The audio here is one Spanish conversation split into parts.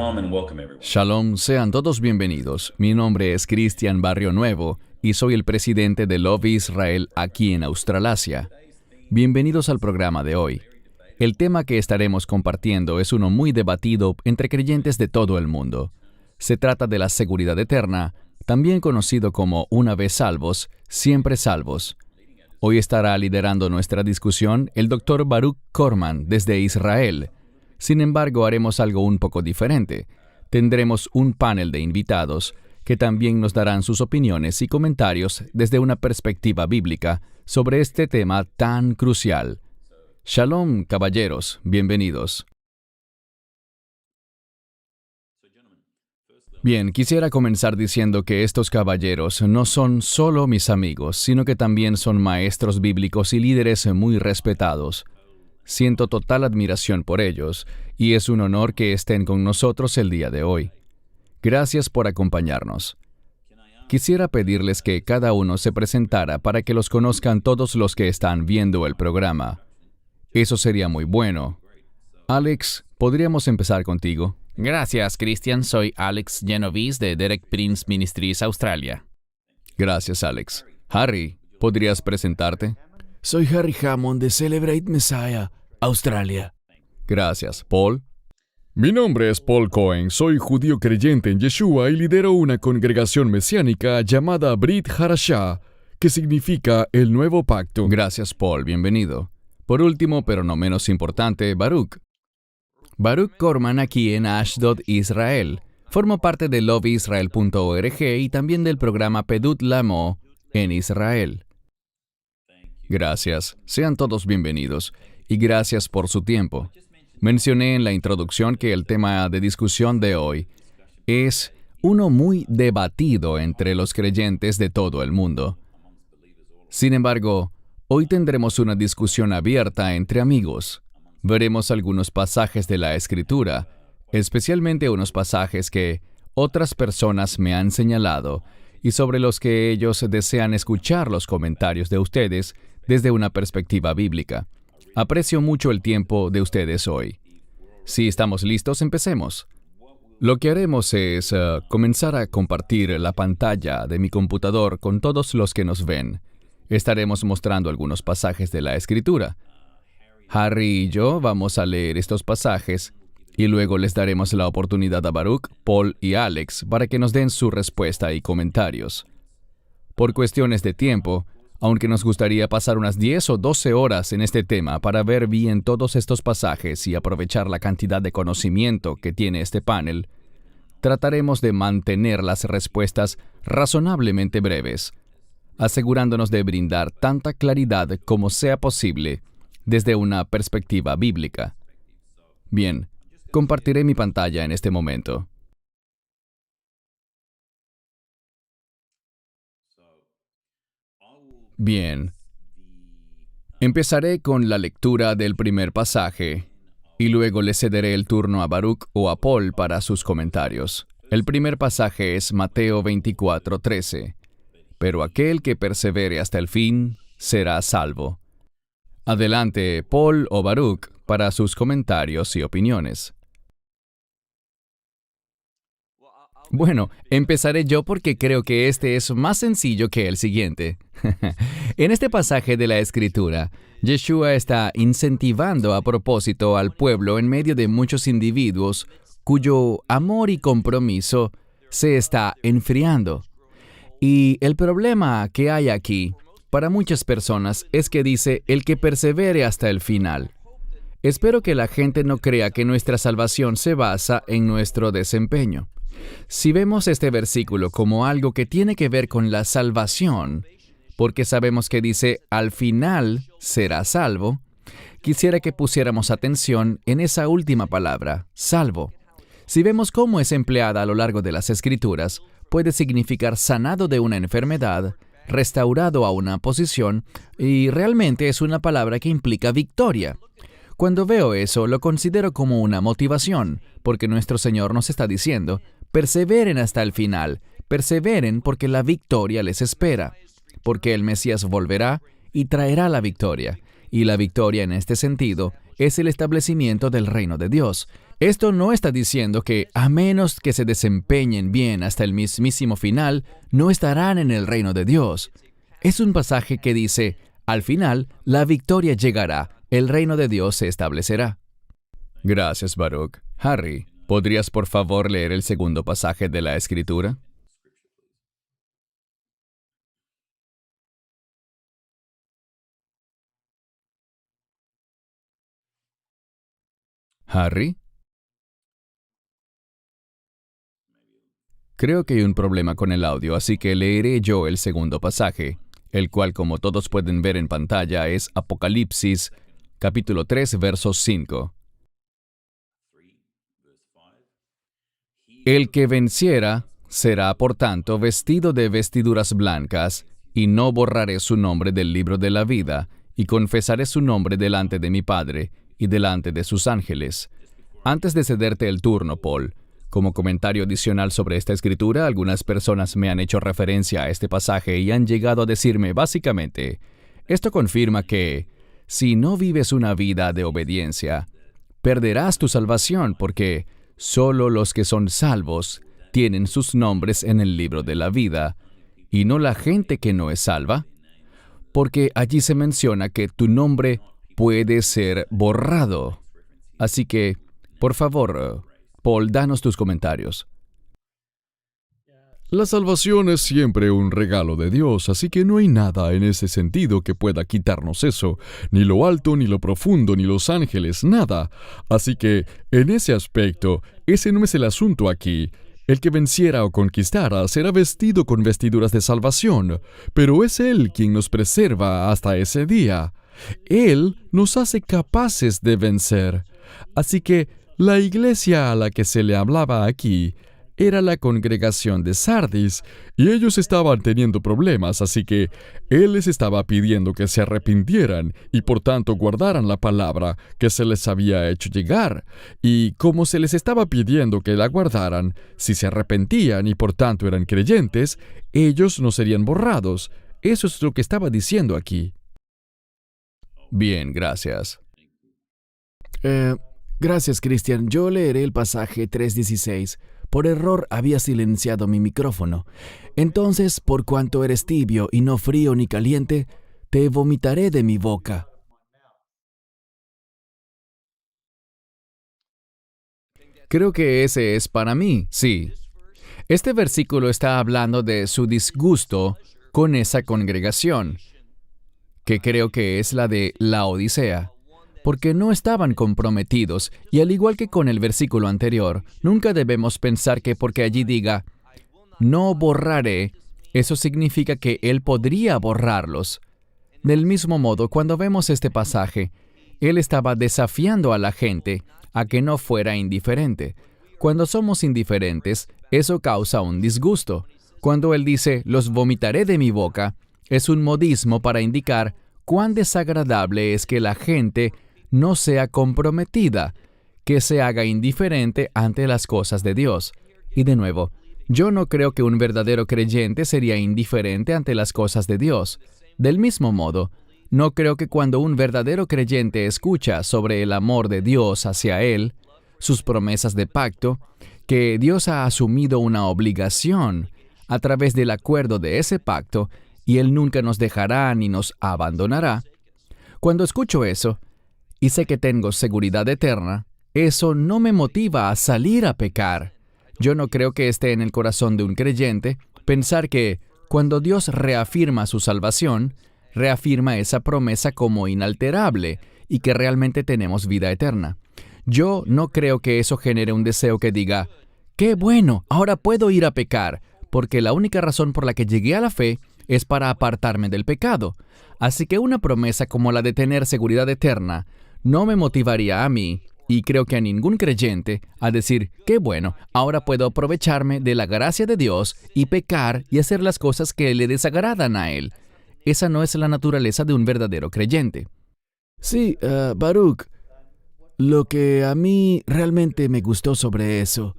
Shalom and welcome everyone. Shalom, sean todos bienvenidos. Mi nombre es Cristian Barrio Nuevo y soy el presidente de Love Israel aquí en Australasia. Bienvenidos al programa de hoy. El tema que estaremos compartiendo es uno muy debatido entre creyentes de todo el mundo. Se trata de la seguridad eterna, también conocido como una vez salvos, siempre salvos. Hoy estará liderando nuestra discusión el Dr. Baruch Korman desde Israel. Sin embargo, haremos algo un poco diferente. Tendremos un panel de invitados que también nos darán sus opiniones y comentarios desde una perspectiva bíblica sobre este tema tan crucial. Shalom, caballeros, bienvenidos. Bien, quisiera comenzar diciendo que estos caballeros no son solo mis amigos, sino que también son maestros bíblicos y líderes muy respetados. Siento total admiración por ellos, y es un honor que estén con nosotros el día de hoy. Gracias por acompañarnos. Quisiera pedirles que cada uno se presentara para que los conozcan todos los que están viendo el programa. Eso sería muy bueno. Alex, ¿podríamos empezar contigo? Gracias, Christian. Soy Alex Genovese de Derek Prince Ministries, Australia. Gracias, Alex. Harry, ¿podrías presentarte? Soy Harry Hammond de Celebrate Messiah, Australia. Gracias. Paul. Mi nombre es Paul Cohen, soy judío creyente en Yeshua y lidero una congregación mesiánica llamada Brit Harashah, que significa el nuevo pacto. Gracias, Paul. Bienvenido. Por último, pero no menos importante, Baruch. Baruch Korman aquí en Ashdod, Israel. Formo parte de loveisrael.org y también del programa Pedut Lamo en Israel. Gracias. Sean todos bienvenidos y gracias por su tiempo. Mencioné en la introducción que el tema de discusión de hoy es uno muy debatido entre los creyentes de todo el mundo. Sin embargo, hoy tendremos una discusión abierta entre amigos. Veremos algunos pasajes de la Escritura, especialmente unos pasajes que otras personas me han señalado y sobre los que ellos desean escuchar los comentarios de ustedes desde una perspectiva bíblica. Aprecio mucho el tiempo de ustedes hoy. Si estamos listos, empecemos. Lo que haremos es comenzar a compartir la pantalla de mi computador con todos los que nos ven. Estaremos mostrando algunos pasajes de la Escritura. Harry y yo vamos a leer estos pasajes y luego les daremos la oportunidad a Baruch, Paul y Alex para que nos den su respuesta y comentarios. Por cuestiones de tiempo, aunque nos gustaría pasar unas 10 o 12 horas en este tema para ver bien todos estos pasajes y aprovechar la cantidad de conocimiento que tiene este panel, trataremos de mantener las respuestas razonablemente breves, asegurándonos de brindar tanta claridad como sea posible desde una perspectiva bíblica. Bien, compartiré mi pantalla en este momento. Bien. Empezaré con la lectura del primer pasaje y luego le cederé el turno a Baruch o a Paul para sus comentarios. El primer pasaje es Mateo 24:13. Pero aquel que persevere hasta el fin será salvo. Adelante, Paul o Baruch, para sus comentarios y opiniones. Bueno, empezaré yo porque creo que este es más sencillo que el siguiente. En este pasaje de la Escritura, Yeshua está incentivando a propósito al pueblo en medio de muchos individuos cuyo amor y compromiso se está enfriando. Y el problema que hay aquí, para muchas personas, es que dice el que persevere hasta el final. Espero que la gente no crea que nuestra salvación se basa en nuestro desempeño. Si vemos este versículo como algo que tiene que ver con la salvación, porque sabemos que dice, al final será salvo, quisiera que pusiéramos atención en esa última palabra, salvo. Si vemos cómo es empleada a lo largo de las Escrituras, puede significar sanado de una enfermedad, restaurado a una posición, y realmente es una palabra que implica victoria. Cuando veo eso, lo considero como una motivación, porque nuestro Señor nos está diciendo, perseveren hasta el final, perseveren porque la victoria les espera, porque el Mesías volverá y traerá la victoria, y la victoria en este sentido es el establecimiento del reino de Dios, Esto no está diciendo que, a menos que se desempeñen bien hasta el mismísimo final, no estarán en el reino de Dios. Es un pasaje que dice, al final, la victoria llegará, el reino de Dios se establecerá. Gracias, Baruch. Harry, ¿podrías por favor leer el segundo pasaje de la Escritura? Harry? Creo que hay un problema con el audio, así que leeré yo el segundo pasaje, el cual, como todos pueden ver en pantalla, es Apocalipsis, capítulo 3, verso 5. El que venciera será, por tanto, vestido de vestiduras blancas, y no borraré su nombre del libro de la vida, y confesaré su nombre delante de mi Padre y delante de sus ángeles. Antes de cederte el turno, Paul, como comentario adicional sobre esta escritura, algunas personas me han hecho referencia a este pasaje y han llegado a decirme, básicamente, esto confirma que, si no vives una vida de obediencia, perderás tu salvación porque solo los que son salvos tienen sus nombres en el libro de la vida, y no la gente que no es salva, porque allí se menciona que tu nombre puede ser borrado. Así que, por favor, Paul, danos tus comentarios. La salvación es siempre un regalo de Dios, así que no hay nada en ese sentido que pueda quitarnos eso, ni lo alto, ni lo profundo, ni los ángeles, nada. Así que, en ese aspecto, ese no es el asunto aquí. El que venciera o conquistara será vestido con vestiduras de salvación, pero es Él quien nos preserva hasta ese día. Él nos hace capaces de vencer. Así que, la iglesia a la que se le hablaba aquí era la congregación de Sardis, y ellos estaban teniendo problemas, así que Él les estaba pidiendo que se arrepintieran y por tanto guardaran la palabra que se les había hecho llegar. Y como se les estaba pidiendo que la guardaran, si se arrepentían y por tanto eran creyentes, ellos no serían borrados. Eso es lo que estaba diciendo aquí. Bien, gracias. Gracias, Christian. Yo leeré el pasaje 3:16. Por error había silenciado mi micrófono. Entonces, por cuanto eres tibio y no frío ni caliente, te vomitaré de mi boca. Creo que ese es para mí, sí. Este versículo está hablando de su disgusto con esa congregación, que creo que es la de Laodicea, porque no estaban comprometidos, y al igual que con el versículo anterior, nunca debemos pensar que porque allí diga, no borraré, eso significa que Él podría borrarlos. Del mismo modo, cuando vemos este pasaje, Él estaba desafiando a la gente a que no fuera indiferente. Cuando somos indiferentes, eso causa un disgusto. Cuando Él dice, los vomitaré de mi boca, es un modismo para indicar cuán desagradable es que la gente no sea comprometida, que se haga indiferente ante las cosas de Dios. Y de nuevo, yo no creo que un verdadero creyente sería indiferente ante las cosas de Dios. Del mismo modo, no creo que cuando un verdadero creyente escucha sobre el amor de Dios hacia él, sus promesas de pacto, que Dios ha asumido una obligación a través del acuerdo de ese pacto, y Él nunca nos dejará ni nos abandonará. Cuando escucho eso, y sé que tengo seguridad eterna, eso no me motiva a salir a pecar. Yo no creo que esté en el corazón de un creyente pensar que, cuando Dios reafirma su salvación, reafirma esa promesa como inalterable y que realmente tenemos vida eterna. Yo no creo que eso genere un deseo que diga, ¡qué bueno! Ahora puedo ir a pecar, porque la única razón por la que llegué a la fe es para apartarme del pecado. Así que una promesa como la de tener seguridad eterna no me motivaría a mí, y creo que a ningún creyente, a decir, ¡qué bueno! Ahora puedo aprovecharme de la gracia de Dios y pecar y hacer las cosas que le desagradan a Él. Esa no es la naturaleza de un verdadero creyente. Sí, Baruch, lo que a mí realmente me gustó sobre eso,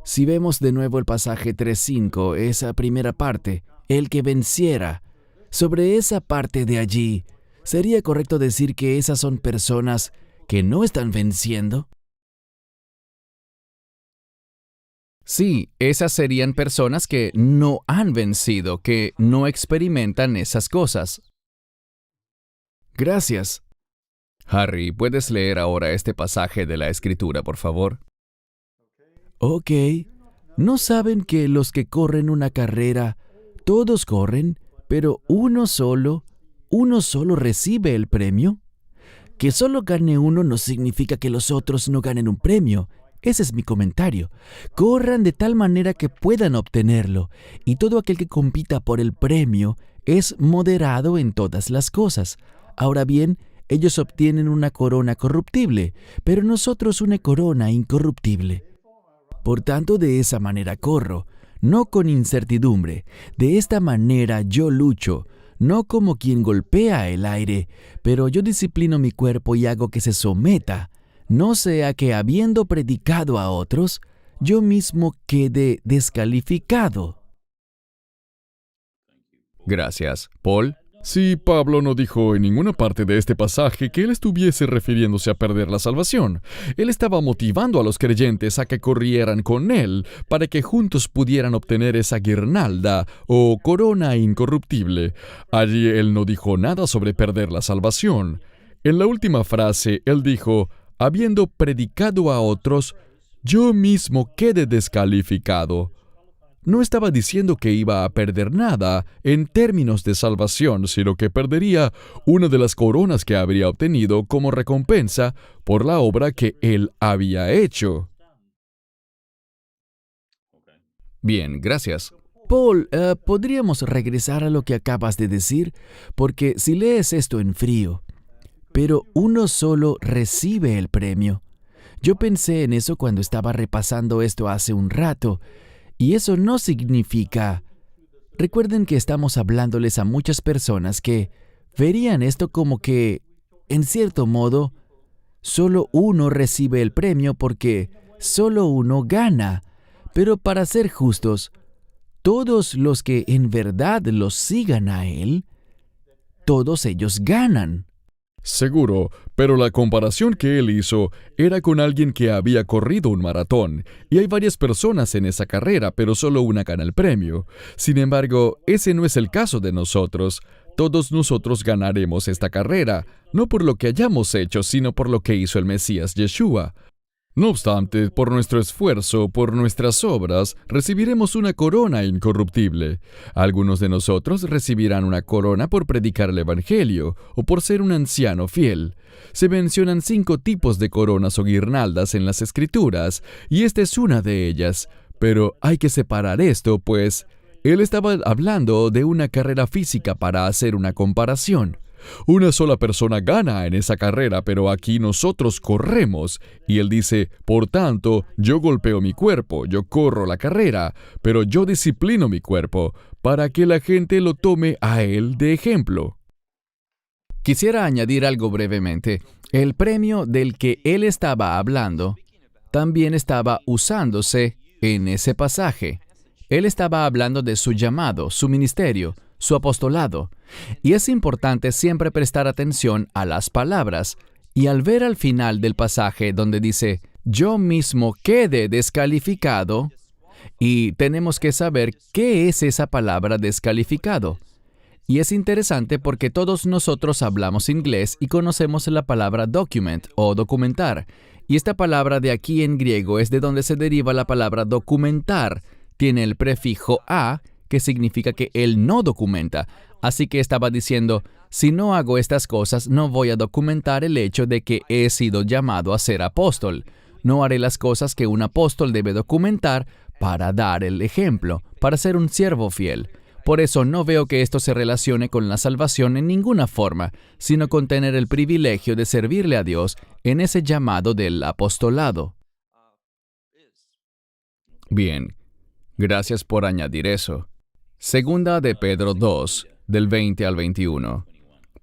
si vemos de nuevo el pasaje 3:5, esa primera parte, el que venciera, sobre esa parte de allí, ¿sería correcto decir que esas son personas que no están venciendo? Sí, esas serían personas que no han vencido, que no experimentan esas cosas. Gracias. Harry, ¿puedes leer ahora este pasaje de la Escritura, por favor? Ok. ¿No saben que los que corren una carrera, todos corren, pero uno solo recibe el premio? Que solo gane uno no significa que los otros no ganen un premio. Ese es mi comentario. Corran de tal manera que puedan obtenerlo, y todo aquel que compita por el premio es moderado en todas las cosas. Ahora bien, ellos obtienen una corona corruptible, pero nosotros una corona incorruptible. Por tanto, de esa manera corro, no con incertidumbre. De esta manera yo lucho, no como quien golpea el aire, pero yo disciplino mi cuerpo y hago que se someta, no sea que habiendo predicado a otros, yo mismo quede descalificado. Gracias. Paul. Sí, Pablo no dijo en ninguna parte de este pasaje que él estuviese refiriéndose a perder la salvación. Él estaba motivando a los creyentes a que corrieran con él para que juntos pudieran obtener esa guirnalda o corona incorruptible. Allí él no dijo nada sobre perder la salvación. En la última frase, él dijo, habiendo predicado a otros, yo mismo quedé descalificado. No estaba diciendo que iba a perder nada en términos de salvación, sino que perdería una de las coronas que habría obtenido como recompensa por la obra que él había hecho. Bien, gracias. Paul, ¿podríamos regresar a lo que acabas de decir? Porque si lees esto en frío, pero uno solo recibe el premio. Yo pensé en eso cuando estaba repasando esto hace un rato, y eso no significa... Recuerden que estamos hablándoles a muchas personas que verían esto como que, en cierto modo, solo uno recibe el premio porque solo uno gana. Pero para ser justos, todos los que en verdad los sigan a Él, todos ellos ganan. Seguro, pero la comparación que él hizo era con alguien que había corrido un maratón, y hay varias personas en esa carrera, pero solo una gana el premio. Sin embargo, ese no es el caso de nosotros. Todos nosotros ganaremos esta carrera, no por lo que hayamos hecho, sino por lo que hizo el Mesías Yeshua. No obstante, por nuestro esfuerzo, por nuestras obras, recibiremos una corona incorruptible. Algunos de nosotros recibirán una corona por predicar el Evangelio o por ser un anciano fiel. Se mencionan 5 tipos de coronas o guirnaldas en las Escrituras, y esta es una de ellas. Pero hay que separar esto, pues él estaba hablando de una carrera física para hacer una comparación. Una sola persona gana en esa carrera, pero aquí nosotros corremos. Y él dice, por tanto, yo golpeo mi cuerpo, yo corro la carrera, pero yo disciplino mi cuerpo, para que la gente lo tome a él de ejemplo. Quisiera añadir algo brevemente. El premio del que él estaba hablando también estaba usándose en ese pasaje. Él estaba hablando de su llamado, su ministerio, su apostolado. Y es importante siempre prestar atención a las palabras. Y al ver al final del pasaje donde dice, yo mismo quedé descalificado, y tenemos que saber qué es esa palabra descalificado. Y es interesante porque todos nosotros hablamos inglés y conocemos la palabra document o documentar. Y esta palabra de aquí en griego es de donde se deriva la palabra documentar. Tiene el prefijo a, que significa que él no documenta. Así que estaba diciendo, si no hago estas cosas, no voy a documentar el hecho de que he sido llamado a ser apóstol. No haré las cosas que un apóstol debe documentar para dar el ejemplo, para ser un siervo fiel. Por eso no veo que esto se relacione con la salvación en ninguna forma, sino con tener el privilegio de servirle a Dios en ese llamado del apostolado. Bien, gracias por añadir eso. Segunda de Pedro 2, del 20 al 21.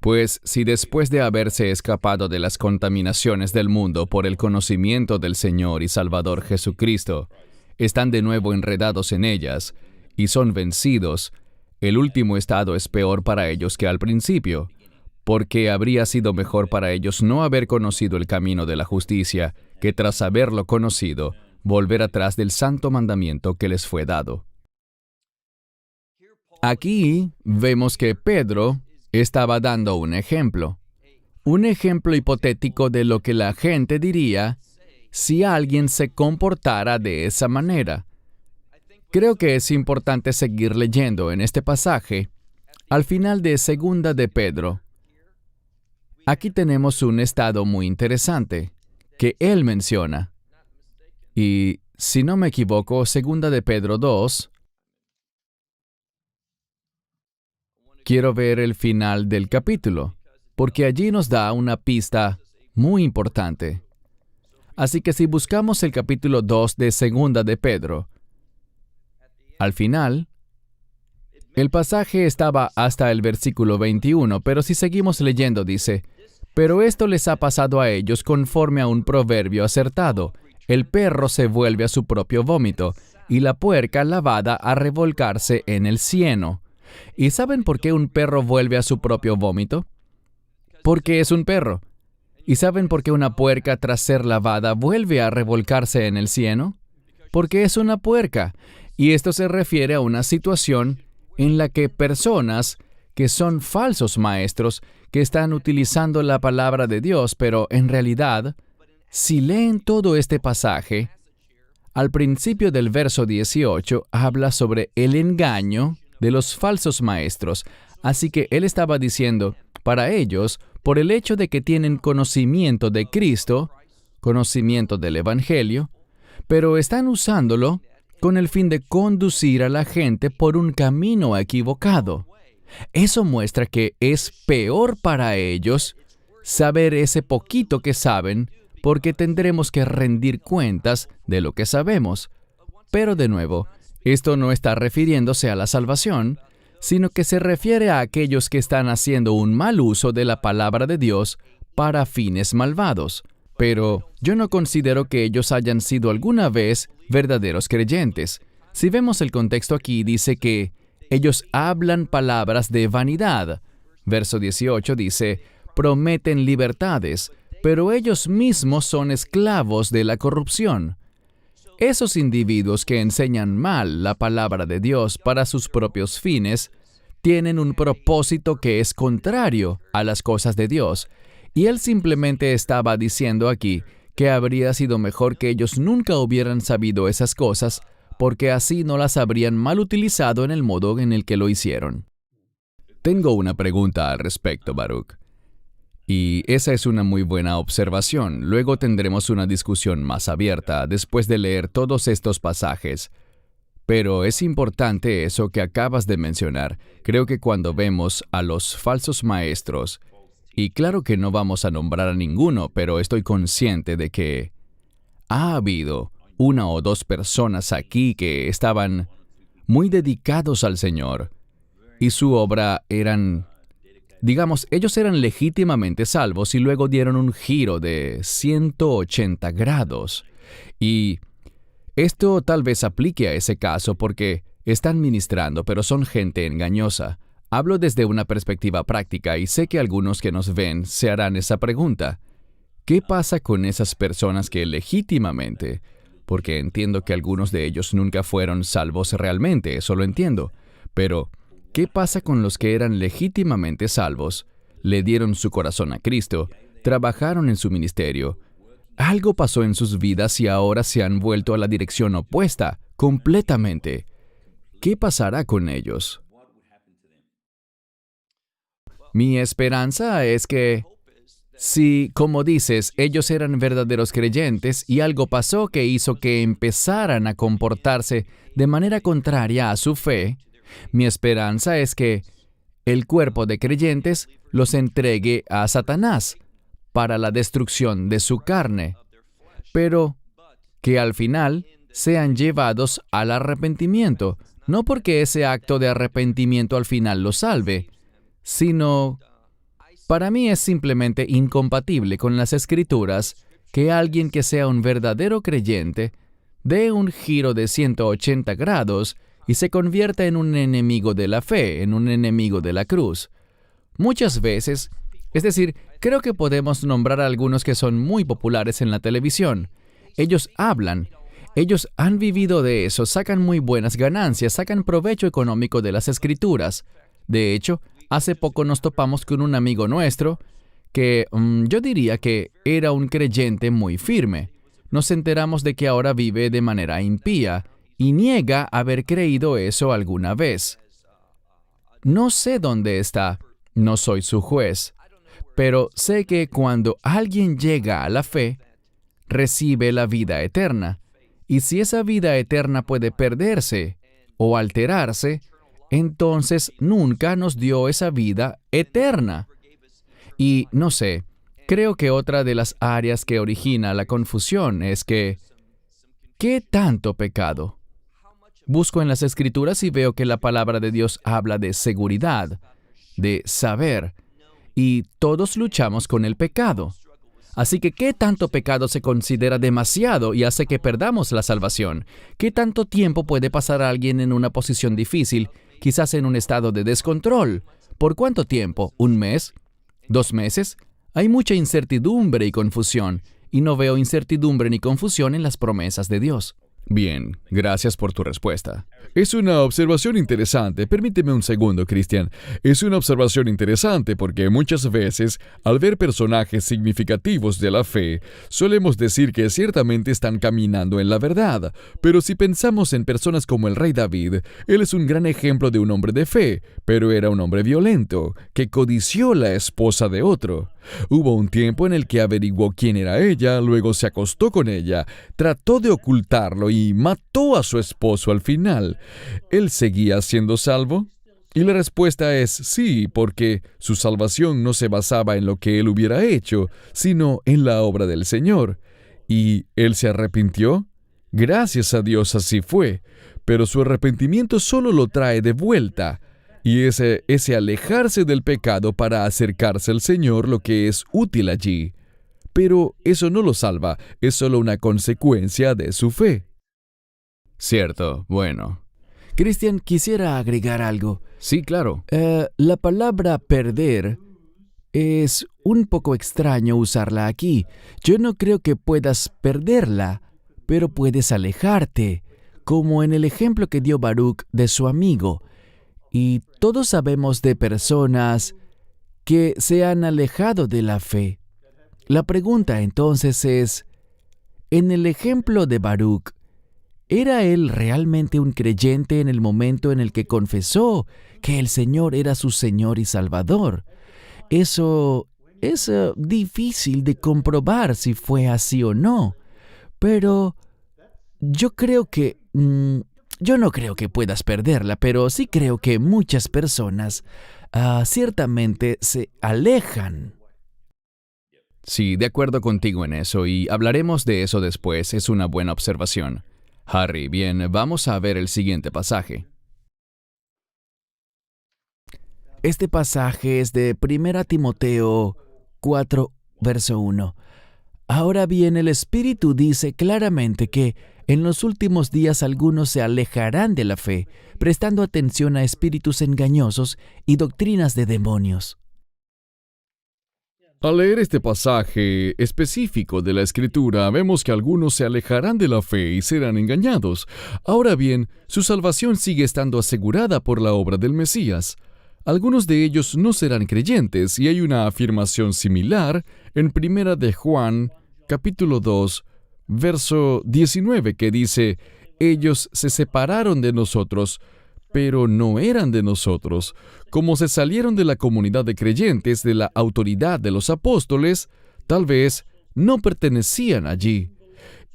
Pues si después de haberse escapado de las contaminaciones del mundo por el conocimiento del Señor y Salvador Jesucristo, están de nuevo enredados en ellas y son vencidos, el último estado es peor para ellos que al principio, porque habría sido mejor para ellos no haber conocido el camino de la justicia, que tras haberlo conocido, volver atrás del santo mandamiento que les fue dado. Aquí vemos que Pedro estaba dando un ejemplo hipotético de lo que la gente diría si alguien se comportara de esa manera. Creo que es importante seguir leyendo en este pasaje, al final de 2 de Pedro. Aquí tenemos un estado muy interesante que él menciona. Y si no me equivoco, 2 de Pedro 2, quiero ver el final del capítulo, porque allí nos da una pista muy importante. Así que si buscamos el capítulo 2 de 2 de Pedro, al final, el pasaje estaba hasta el versículo 21, pero si seguimos leyendo dice, «Pero esto les ha pasado a ellos conforme a un proverbio acertado. El perro se vuelve a su propio vómito, y la puerca lavada a revolcarse en el cieno». ¿Y saben por qué un perro vuelve a su propio vómito? Porque es un perro. ¿Y saben por qué una puerca tras ser lavada vuelve a revolcarse en el cieno? Porque es una puerca. Y esto se refiere a una situación en la que personas que son falsos maestros, que están utilizando la palabra de Dios, pero en realidad, si leen todo este pasaje, al principio del verso 18 habla sobre el engaño de los falsos maestros. Así que él estaba diciendo, para ellos, por el hecho de que tienen conocimiento de Cristo, conocimiento del Evangelio, pero están usándolo con el fin de conducir a la gente por un camino equivocado. Eso muestra que es peor para ellos saber ese poquito que saben, porque tendremos que rendir cuentas de lo que sabemos. Pero de nuevo, esto no está refiriéndose a la salvación, sino que se refiere a aquellos que están haciendo un mal uso de la palabra de Dios para fines malvados. Pero yo no considero que ellos hayan sido alguna vez verdaderos creyentes. Si vemos el contexto aquí, dice que ellos hablan palabras de vanidad. Verso 18 dice, prometen libertades, pero ellos mismos son esclavos de la corrupción. Esos individuos que enseñan mal la palabra de Dios para sus propios fines, tienen un propósito que es contrario a las cosas de Dios. Y él simplemente estaba diciendo aquí que habría sido mejor que ellos nunca hubieran sabido esas cosas, porque así no las habrían mal utilizado en el modo en el que lo hicieron. Tengo una pregunta al respecto, Baruch. Y esa es una muy buena observación. Luego tendremos una discusión más abierta después de leer todos estos pasajes. Pero es importante eso que acabas de mencionar. Creo que cuando vemos a los falsos maestros, y claro que no vamos a nombrar a ninguno, pero estoy consciente de que ha habido 1 o 2 personas aquí que estaban muy dedicados al Señor, y su obra eran, digamos, ellos eran legítimamente salvos y luego dieron un giro de 180 grados. Y esto tal vez aplique a ese caso porque están ministrando, pero son gente engañosa. Hablo desde una perspectiva práctica y sé que algunos que nos ven se harán esa pregunta. ¿Qué pasa con esas personas que legítimamente, porque entiendo que algunos de ellos nunca fueron salvos realmente, eso lo entiendo, pero ¿qué pasa con los que eran legítimamente salvos, le dieron su corazón a Cristo, trabajaron en su ministerio? Algo pasó en sus vidas y ahora se han vuelto a la dirección opuesta, completamente. ¿Qué pasará con ellos? Mi esperanza es que, si, como dices, ellos eran verdaderos creyentes y algo pasó que hizo que empezaran a comportarse de manera contraria a su fe, mi esperanza es que el cuerpo de creyentes los entregue a Satanás para la destrucción de su carne, pero que al final sean llevados al arrepentimiento, no porque ese acto de arrepentimiento al final los salve, sino, para mí es simplemente incompatible con las Escrituras que alguien que sea un verdadero creyente dé un giro de 180 grados y se convierta en un enemigo de la fe, en un enemigo de la cruz. Muchas veces, es decir, creo que podemos nombrar a algunos que son muy populares en la televisión. Ellos hablan, Ellos han vivido de eso, sacan muy buenas ganancias, sacan provecho económico de las escrituras. De hecho, hace poco nos topamos con un amigo nuestro que yo diría que era un creyente muy firme. Nos enteramos de que ahora vive de manera impía y niega haber creído eso alguna vez. No sé dónde está, no soy su juez, pero sé que cuando alguien llega a la fe, recibe la vida eterna. Y si esa vida eterna puede perderse o alterarse, entonces nunca nos dio esa vida eterna. Y no sé, creo que otra de las áreas que origina la confusión es que, ¿qué tanto pecado? Busco en las Escrituras y veo que la palabra de Dios habla de seguridad, de saber, y todos luchamos con el pecado. Así que, ¿qué tanto pecado se considera demasiado y hace que perdamos la salvación? ¿Qué tanto tiempo puede pasar a alguien en una posición difícil, quizás en un estado de descontrol? ¿Por cuánto tiempo? ¿Un mes? ¿2 meses? Hay mucha incertidumbre y confusión, y no veo incertidumbre ni confusión en las promesas de Dios. Bien, gracias por tu respuesta. Es una observación interesante. Permíteme un segundo, Cristian. Es una observación interesante porque muchas veces, al ver personajes significativos de la fe, solemos decir que ciertamente están caminando en la verdad. Pero si pensamos en personas como el rey David, él es un gran ejemplo de un hombre de fe, pero era un hombre violento, que codició la esposa de otro. Hubo un tiempo en el que averiguó quién era ella, luego se acostó con ella, trató de ocultarlo y mató a su esposo al final. ¿Él seguía siendo salvo? Y la respuesta es sí, porque su salvación no se basaba en lo que él hubiera hecho, sino en la obra del Señor. ¿Y él se arrepintió? Gracias a Dios así fue, pero su arrepentimiento solo lo trae de vuelta. Y ese alejarse del pecado para acercarse al Señor lo que es útil allí. Pero eso no lo salva, es solo una consecuencia de su fe. Cierto, bueno. Cristian, quisiera agregar algo. Sí, claro. La palabra perder es un poco extraño usarla aquí. Yo no creo que puedas perderla, pero puedes alejarte, como en el ejemplo que dio Baruch de su amigo. Y todos sabemos de personas que se han alejado de la fe. La pregunta entonces es, en el ejemplo de Baruch, ¿era él realmente un creyente en el momento en el que confesó que el Señor era su Señor y Salvador? Eso es difícil de comprobar si fue así o no, pero yo creo que... Yo no creo que puedas perderla, pero sí creo que muchas personas ciertamente se alejan. Sí, de acuerdo contigo en eso, y hablaremos de eso después. Es una buena observación. Harry, bien, vamos a ver el siguiente pasaje. Este pasaje es de 1 Timoteo 4, verso 1. Ahora bien, el Espíritu dice claramente que en los últimos días algunos se alejarán de la fe, prestando atención a espíritus engañosos y doctrinas de demonios. Al leer este pasaje específico de la Escritura, vemos que algunos se alejarán de la fe y serán engañados. Ahora bien, su salvación sigue estando asegurada por la obra del Mesías. Algunos de ellos no serán creyentes, y hay una afirmación similar en 1 de Juan, capítulo 2, verso 19, que dice, «Ellos se separaron de nosotros, pero no eran de nosotros. Como se salieron de la comunidad de creyentes, de la autoridad de los apóstoles, tal vez no pertenecían allí».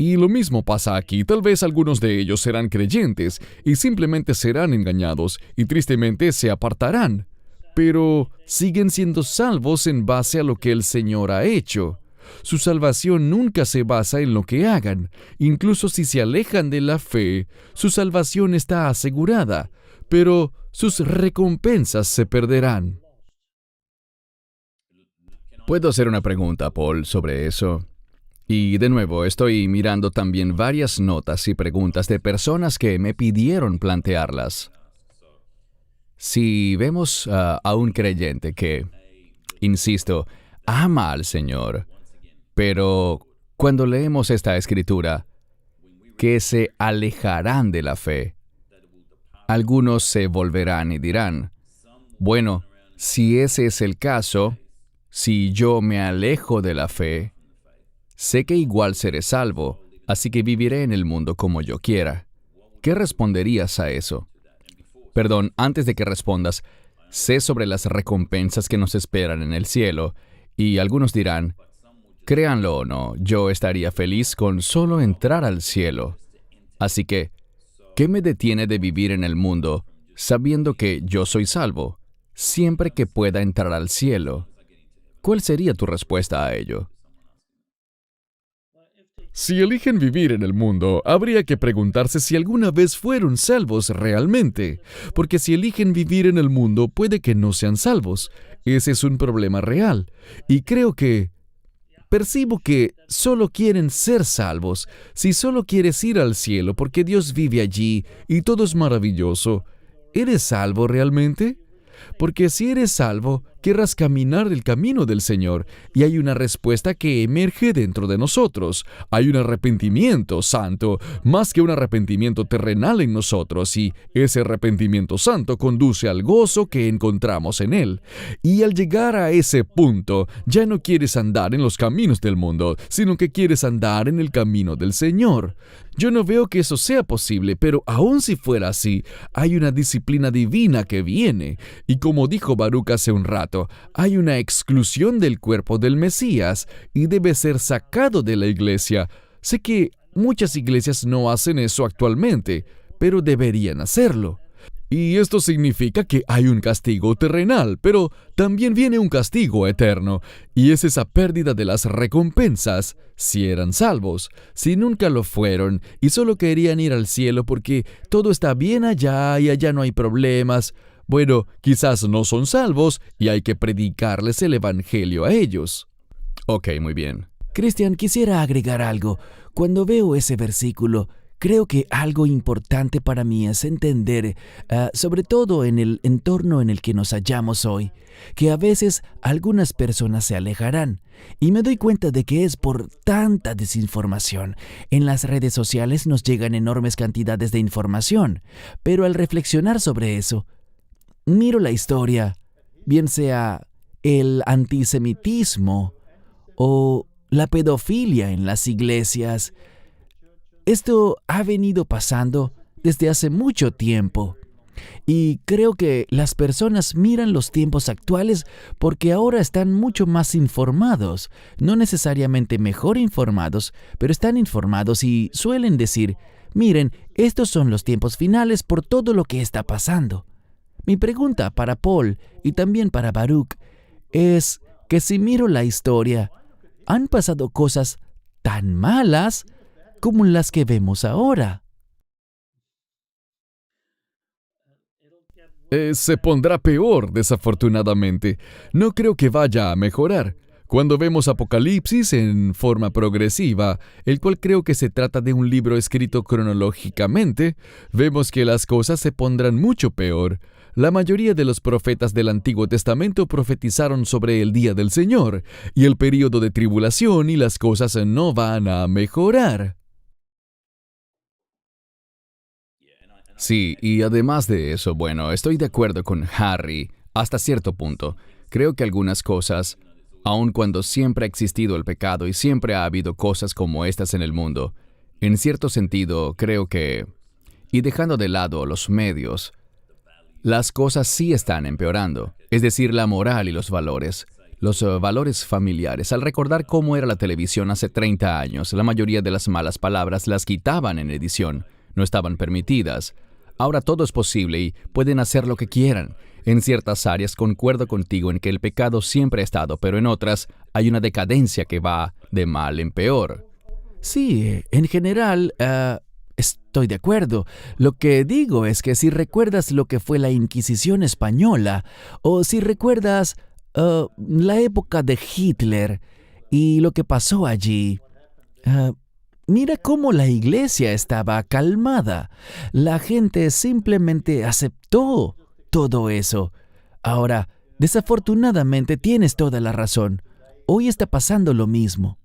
Y lo mismo pasa aquí. Tal vez algunos de ellos serán creyentes y simplemente serán engañados y tristemente se apartarán. Pero siguen siendo salvos en base a lo que el Señor ha hecho. Su salvación nunca se basa en lo que hagan. Incluso si se alejan de la fe, su salvación está asegurada, pero sus recompensas se perderán. ¿Puedo hacer una pregunta, Paul, sobre eso? Y de nuevo, estoy mirando también varias notas y preguntas de personas que me pidieron plantearlas. Si vemos a un creyente que, insisto, ama al Señor, pero cuando leemos esta escritura, que se alejarán de la fe. Algunos se volverán y dirán, bueno, si ese es el caso, si yo me alejo de la fe, sé que igual seré salvo, así que viviré en el mundo como yo quiera. ¿Qué responderías a eso? Perdón, antes de que respondas, sé sobre las recompensas que nos esperan en el cielo, y algunos dirán, créanlo o no, yo estaría feliz con solo entrar al cielo. Así que, ¿qué me detiene de vivir en el mundo sabiendo que yo soy salvo, siempre que pueda entrar al cielo? ¿Cuál sería tu respuesta a ello? Si eligen vivir en el mundo, habría que preguntarse si alguna vez fueron salvos realmente, porque si eligen vivir en el mundo, puede que no sean salvos. Ese es un problema real. Y creo que percibo que solo quieren ser salvos. Si solo quieres ir al cielo porque Dios vive allí y todo es maravilloso, ¿eres salvo realmente? Porque si eres salvo, querrás caminar el camino del Señor, y hay una respuesta que emerge dentro de nosotros. Hay un arrepentimiento santo, más que un arrepentimiento terrenal en nosotros, y ese arrepentimiento santo conduce al gozo que encontramos en Él. Y al llegar a ese punto, ya no quieres andar en los caminos del mundo, sino que quieres andar en el camino del Señor. Yo no veo que eso sea posible, pero aun si fuera así, hay una disciplina divina que viene. Y como dijo Baruch hace un rato, hay una exclusión del cuerpo del Mesías y debe ser sacado de la iglesia. Sé que muchas iglesias no hacen eso actualmente, pero deberían hacerlo. Y esto significa que hay un castigo terrenal, pero también viene un castigo eterno, y es esa pérdida de las recompensas, si eran salvos, si nunca lo fueron, y solo querían ir al cielo porque todo está bien allá y allá no hay problemas. Bueno, quizás no son salvos y hay que predicarles el evangelio a ellos. Ok, muy bien. Cristian, quisiera agregar algo. Cuando veo ese versículo, creo que algo importante para mí es entender, sobre todo en el entorno en el que nos hallamos hoy, que a veces algunas personas se alejarán. Y me doy cuenta de que es por tanta desinformación. En las redes sociales nos llegan enormes cantidades de información, pero al reflexionar sobre eso, miro la historia, bien sea el antisemitismo o la pedofilia en las iglesias. Esto ha venido pasando desde hace mucho tiempo. Y creo que las personas miran los tiempos actuales porque ahora están mucho más informados. No necesariamente mejor informados, pero están informados y suelen decir, miren, estos son los tiempos finales por todo lo que está pasando. Mi pregunta para Paul y también para Baruch es que si miro la historia, ¿han pasado cosas tan malas como las que vemos ahora? Se pondrá peor, desafortunadamente. No creo que vaya a mejorar. Cuando vemos Apocalipsis en forma progresiva, el cual creo que se trata de un libro escrito cronológicamente, vemos que las cosas se pondrán mucho peor. La mayoría de los profetas del Antiguo Testamento profetizaron sobre el día del Señor y el período de tribulación, y las cosas no van a mejorar. Sí, y además de eso, bueno, estoy de acuerdo con Harry hasta cierto punto. Creo que algunas cosas, aun cuando siempre ha existido el pecado y siempre ha habido cosas como estas en el mundo, en cierto sentido creo que, y dejando de lado los medios, las cosas sí están empeorando, es decir, la moral y los valores familiares. Al recordar cómo era la televisión hace 30 años, la mayoría de las malas palabras las quitaban en edición, no estaban permitidas. Ahora todo es posible y pueden hacer lo que quieran. En ciertas áreas concuerdo contigo en que el pecado siempre ha estado, pero en otras hay una decadencia que va de mal en peor. Sí, en general, estoy de acuerdo. Lo que digo es que si recuerdas lo que fue la Inquisición española, o si recuerdas la época de Hitler y lo que pasó allí, mira cómo la iglesia estaba calmada. La gente simplemente aceptó todo eso. Ahora, desafortunadamente tienes toda la razón. Hoy está pasando lo mismo.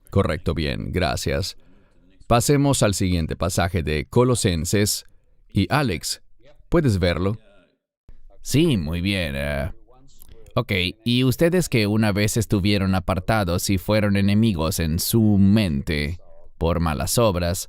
Correcto, bien, gracias. Pasemos al siguiente pasaje de Colosenses. Y Alex, ¿puedes verlo? Sí, muy bien. Ok, y ustedes que una vez estuvieron apartados y fueron enemigos en su mente por malas obras,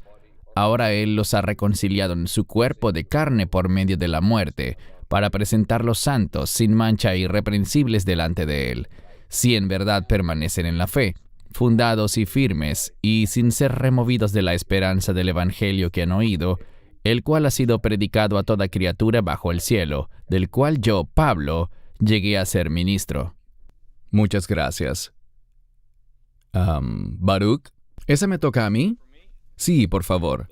ahora Él los ha reconciliado en su cuerpo de carne por medio de la muerte, para presentarlos santos, sin mancha e irreprensibles delante de Él, si en verdad permanecen en la fe, fundados y firmes, y sin ser removidos de la esperanza del Evangelio que han oído, el cual ha sido predicado a toda criatura bajo el cielo, del cual yo, Pablo, llegué a ser ministro. Muchas gracias. Baruch, ¿esa me toca a mí? Sí, por favor.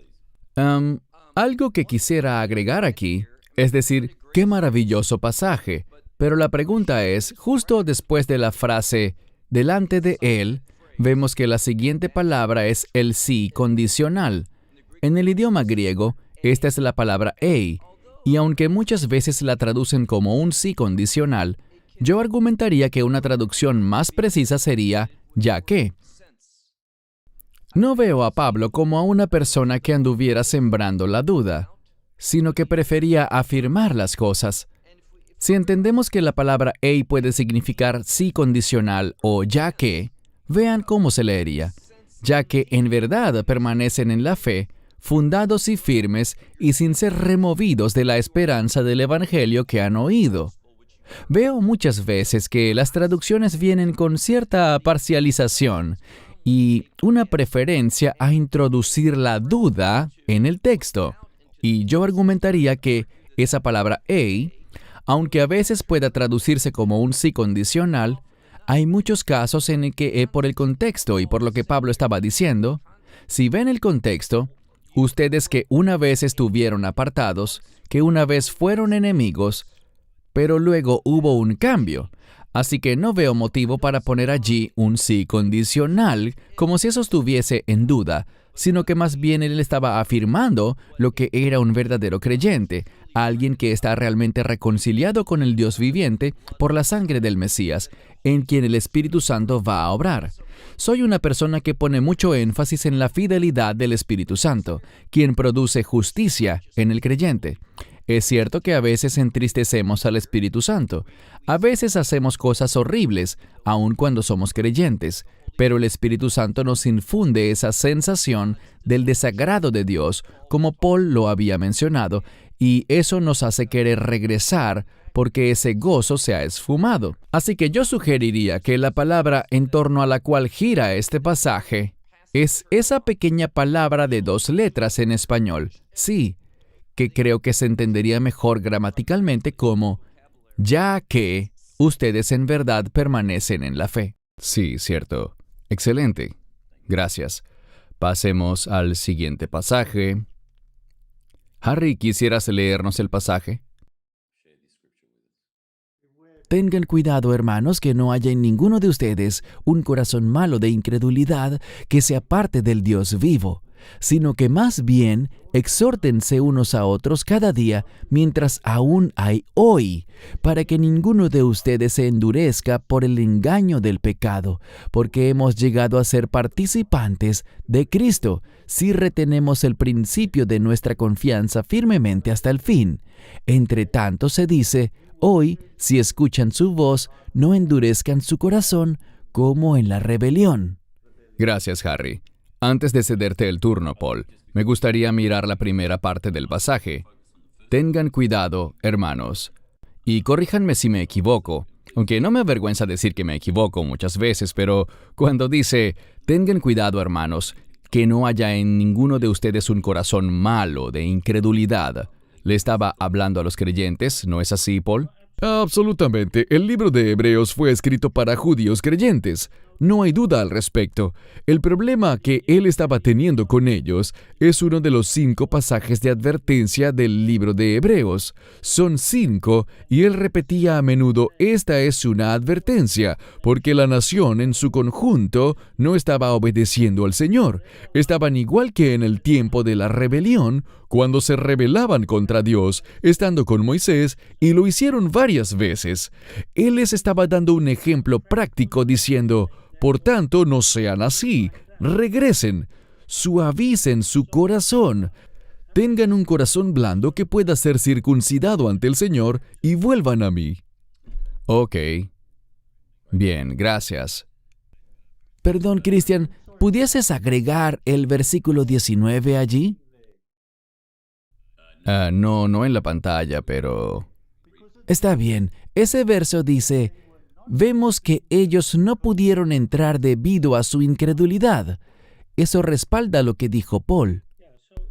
Algo que quisiera agregar aquí, es decir, qué maravilloso pasaje, pero la pregunta es, justo después de la frase, delante de Él, vemos que la siguiente palabra es el sí condicional. En el idioma griego, esta es la palabra ei, y aunque muchas veces la traducen como un sí condicional, yo argumentaría que una traducción más precisa sería ya que. No veo a Pablo como a una persona que anduviera sembrando la duda, sino que prefería afirmar las cosas. Si entendemos que la palabra ei puede significar sí condicional o ya que, vean cómo se leería. Ya que en verdad permanecen en la fe, fundados y firmes y sin ser removidos de la esperanza del Evangelio que han oído. Veo muchas veces que las traducciones vienen con cierta parcialización y una preferencia a introducir la duda en el texto. Y yo argumentaría que esa palabra ei, aunque a veces pueda traducirse como un sí condicional, hay muchos casos en el que, por el contexto y por lo que Pablo estaba diciendo, si ven el contexto, ustedes que una vez estuvieron apartados, que una vez fueron enemigos, pero luego hubo un cambio. Así que no veo motivo para poner allí un sí condicional, como si eso estuviese en duda, sino que más bien él estaba afirmando lo que era un verdadero creyente, alguien que está realmente reconciliado con el Dios viviente por la sangre del Mesías, en quien el Espíritu Santo va a obrar. Soy una persona que pone mucho énfasis en la fidelidad del Espíritu Santo, quien produce justicia en el creyente. Es cierto que a veces entristecemos al Espíritu Santo. A veces hacemos cosas horribles, aun cuando somos creyentes, pero el Espíritu Santo nos infunde esa sensación del desagrado de Dios, como Paul lo había mencionado, y eso nos hace querer regresar porque ese gozo se ha esfumado. Así que yo sugeriría que la palabra en torno a la cual gira este pasaje es esa pequeña palabra de 2 letras en español, sí, que creo que se entendería mejor gramaticalmente como ya que ustedes en verdad permanecen en la fe. Sí, cierto. Excelente. Gracias. Pasemos al siguiente pasaje. Harry, ¿quisieras leernos el pasaje? Tengan cuidado, hermanos, que no haya en ninguno de ustedes un corazón malo de incredulidad que se aparte del Dios vivo, sino que más bien exhórtense unos a otros cada día mientras aún hay hoy, para que ninguno de ustedes se endurezca por el engaño del pecado, porque hemos llegado a ser participantes de Cristo si retenemos el principio de nuestra confianza firmemente hasta el fin. Entre tanto se dice, hoy, si escuchan su voz, no endurezcan su corazón como en la rebelión. Gracias, Harry. Antes de cederte el turno, Paul, me gustaría mirar la primera parte del pasaje. Tengan cuidado, hermanos. Y corríjanme si me equivoco, aunque no me avergüenza decir que me equivoco muchas veces, pero cuando dice, tengan cuidado, hermanos, que no haya en ninguno de ustedes un corazón malo de incredulidad. ¿Le estaba hablando a los creyentes? ¿No es así, Paul? Absolutamente. El libro de Hebreos fue escrito para judíos creyentes. No hay duda al respecto. El problema que él estaba teniendo con ellos es uno de los 5 pasajes de advertencia del libro de Hebreos. Son 5 y él repetía a menudo, esta es una advertencia, porque la nación en su conjunto no estaba obedeciendo al Señor. Estaban igual que en el tiempo de la rebelión, cuando se rebelaban contra Dios, estando con Moisés, y lo hicieron varias veces. Él les estaba dando un ejemplo práctico diciendo, por tanto, no sean así, regresen. suavicen su corazón. Tengan un corazón blando que pueda ser circuncidado ante el Señor y vuelvan a mí. Ok. Bien, gracias. Perdón, Christian, ¿pudieses agregar el versículo 19 allí? No en la pantalla, pero... Está bien. Ese verso dice, vemos que ellos no pudieron entrar debido a su incredulidad. Eso respalda lo que dijo Paul.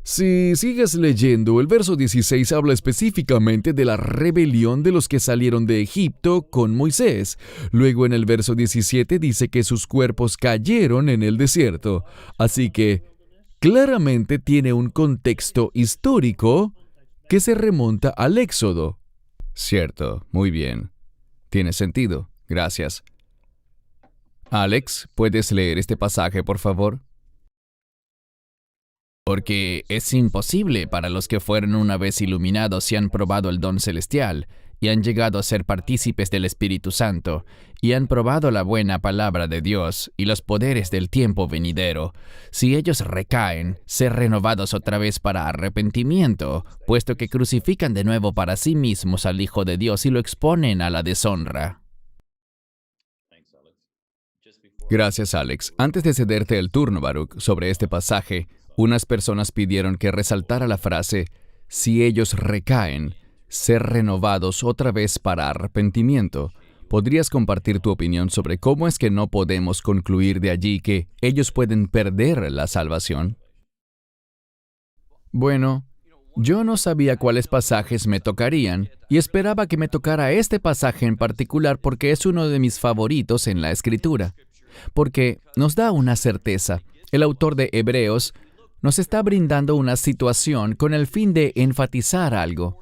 Si sigues leyendo, el verso 16 habla específicamente de la rebelión de los que salieron de Egipto con Moisés. Luego en el verso 17 dice que sus cuerpos cayeron en el desierto. Así que claramente tiene un contexto histórico que se remonta al Éxodo. Cierto, muy bien. Tiene sentido. Gracias. Alex, ¿puedes leer este pasaje, por favor? Porque es imposible para los que fueron una vez iluminados y han probado el don celestial, y han llegado a ser partícipes del Espíritu Santo, y han probado la buena palabra de Dios y los poderes del tiempo venidero, si ellos recaen, ser renovados otra vez para arrepentimiento, puesto que crucifican de nuevo para sí mismos al Hijo de Dios y lo exponen a la deshonra. Gracias, Alex. Antes de cederte el turno, Baruch, sobre este pasaje, unas personas pidieron que resaltara la frase, si ellos recaen, ser renovados otra vez para arrepentimiento. ¿Podrías compartir tu opinión sobre cómo es que no podemos concluir de allí que ellos pueden perder la salvación? Bueno, yo no sabía cuáles pasajes me tocarían y esperaba que me tocara este pasaje en particular porque es uno de mis favoritos en la Escritura, porque nos da una certeza. El autor de Hebreos nos está brindando una situación con el fin de enfatizar algo.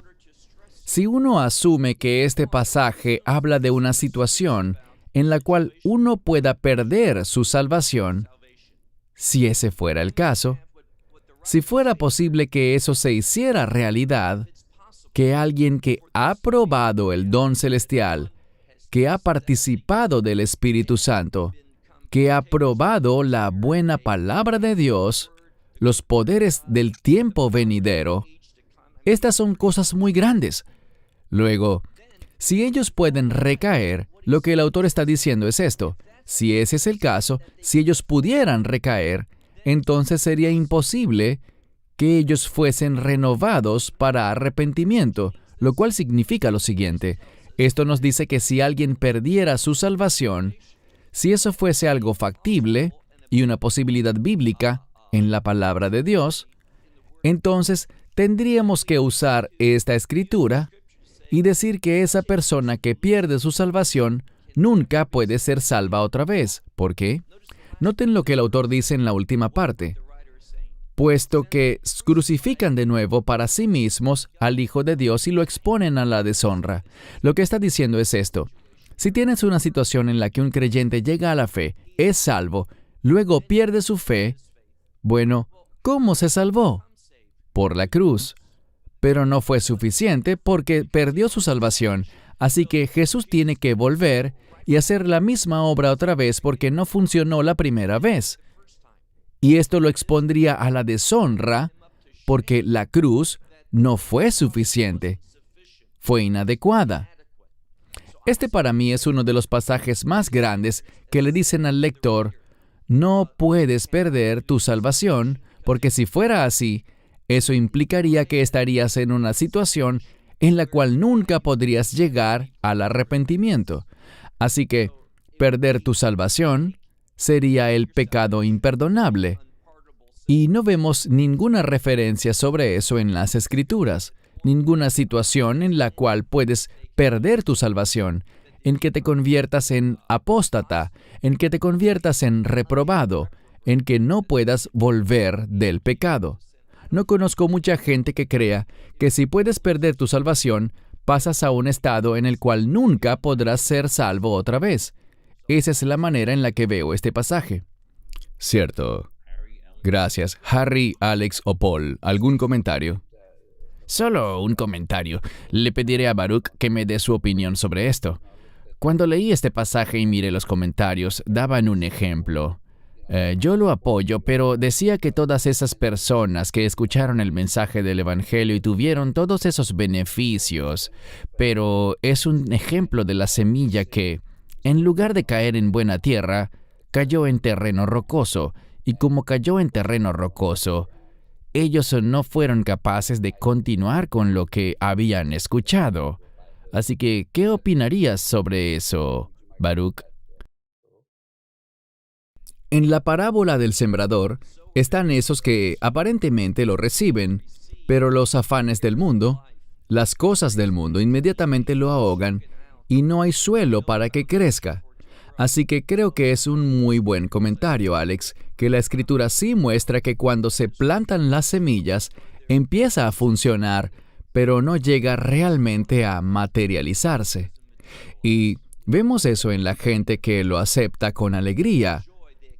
Si uno asume que este pasaje habla de una situación en la cual uno pueda perder su salvación, si ese fuera el caso, si fuera posible que eso se hiciera realidad, que alguien que ha probado el don celestial, que ha participado del Espíritu Santo, que ha probado la buena palabra de Dios, los poderes del tiempo venidero, estas son cosas muy grandes. Luego, si ellos pueden recaer, lo que el autor está diciendo es esto. Si ese es el caso, si ellos pudieran recaer, entonces sería imposible que ellos fuesen renovados para arrepentimiento, lo cual significa lo siguiente. Esto nos dice que si alguien perdiera su salvación, si eso fuese algo factible y una posibilidad bíblica en la palabra de Dios, entonces tendríamos que usar esta escritura y decir que esa persona que pierde su salvación nunca puede ser salva otra vez. ¿Por qué? Noten lo que el autor dice en la última parte. Puesto que crucifican de nuevo para sí mismos al Hijo de Dios y lo exponen a la deshonra. Lo que está diciendo es esto. Si tienes una situación en la que un creyente llega a la fe, es salvo, luego pierde su fe, bueno, ¿cómo se salvó? Por la cruz. Pero no fue suficiente porque perdió su salvación. Así que Jesús tiene que volver y hacer la misma obra otra vez porque no funcionó la primera vez. Y esto lo expondría a la deshonra porque la cruz no fue suficiente. Fue inadecuada. Este para mí es uno de los pasajes más grandes que le dicen al lector, no puedes perder tu salvación, porque si fuera así, eso implicaría que estarías en una situación en la cual nunca podrías llegar al arrepentimiento. Así que, perder tu salvación sería el pecado imperdonable. Y no vemos ninguna referencia sobre eso en las Escrituras, ninguna situación en la cual puedes perder tu salvación, en que te conviertas en apóstata, en que te conviertas en reprobado, en que no puedas volver del pecado. No conozco mucha gente que crea que si puedes perder tu salvación, pasas a un estado en el cual nunca podrás ser salvo otra vez. Esa es la manera en la que veo este pasaje. Cierto. Gracias. Harry, Alex o Paul, ¿algún comentario? Solo un comentario. Le pediré a Baruch que me dé su opinión sobre esto. Cuando leí este pasaje y miré los comentarios, daban un ejemplo. Yo lo apoyo, pero decía que todas esas personas que escucharon el mensaje del Evangelio y tuvieron todos esos beneficios, pero es un ejemplo de la semilla que, en lugar de caer en buena tierra, cayó en terreno rocoso, y como cayó en terreno rocoso, ellos no fueron capaces de continuar con lo que habían escuchado. Así que, ¿qué opinarías sobre eso, Baruch? En la parábola del sembrador están esos que aparentemente lo reciben, pero los afanes del mundo, las cosas del mundo inmediatamente lo ahogan y no hay suelo para que crezca. Así que creo que es un muy buen comentario, Alex, que la Escritura sí muestra que cuando se plantan las semillas, empieza a funcionar, pero no llega realmente a materializarse. Y vemos eso en la gente que lo acepta con alegría,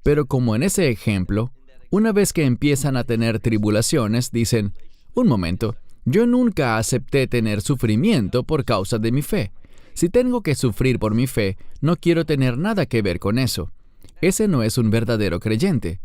pero como en ese ejemplo, una vez que empiezan a tener tribulaciones, dicen, un momento, yo nunca acepté tener sufrimiento por causa de mi fe. Si tengo que sufrir por mi fe, no quiero tener nada que ver con eso. Ese no es un verdadero creyente.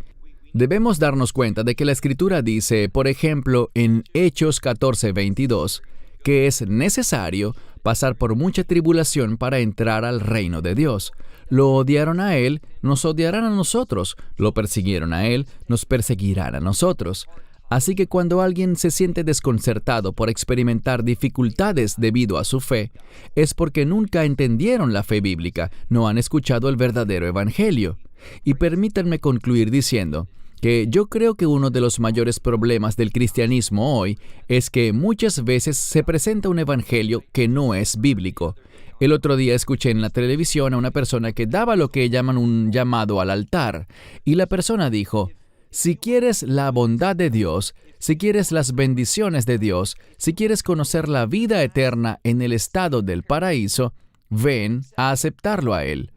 Debemos darnos cuenta de que la Escritura dice, por ejemplo, en Hechos 14:22, que es necesario pasar por mucha tribulación para entrar al reino de Dios. Lo odiaron a Él, nos odiarán a nosotros. Lo persiguieron a Él, nos perseguirán a nosotros. Así que cuando alguien se siente desconcertado por experimentar dificultades debido a su fe, es porque nunca entendieron la fe bíblica, no han escuchado el verdadero evangelio. Y permítanme concluir diciendo que yo creo que uno de los mayores problemas del cristianismo hoy es que muchas veces se presenta un evangelio que no es bíblico. El otro día escuché en la televisión a una persona que daba lo que llaman un llamado al altar, y la persona dijo, si quieres la bondad de Dios, si quieres las bendiciones de Dios, si quieres conocer la vida eterna en el estado del paraíso, ven a aceptarlo a Él.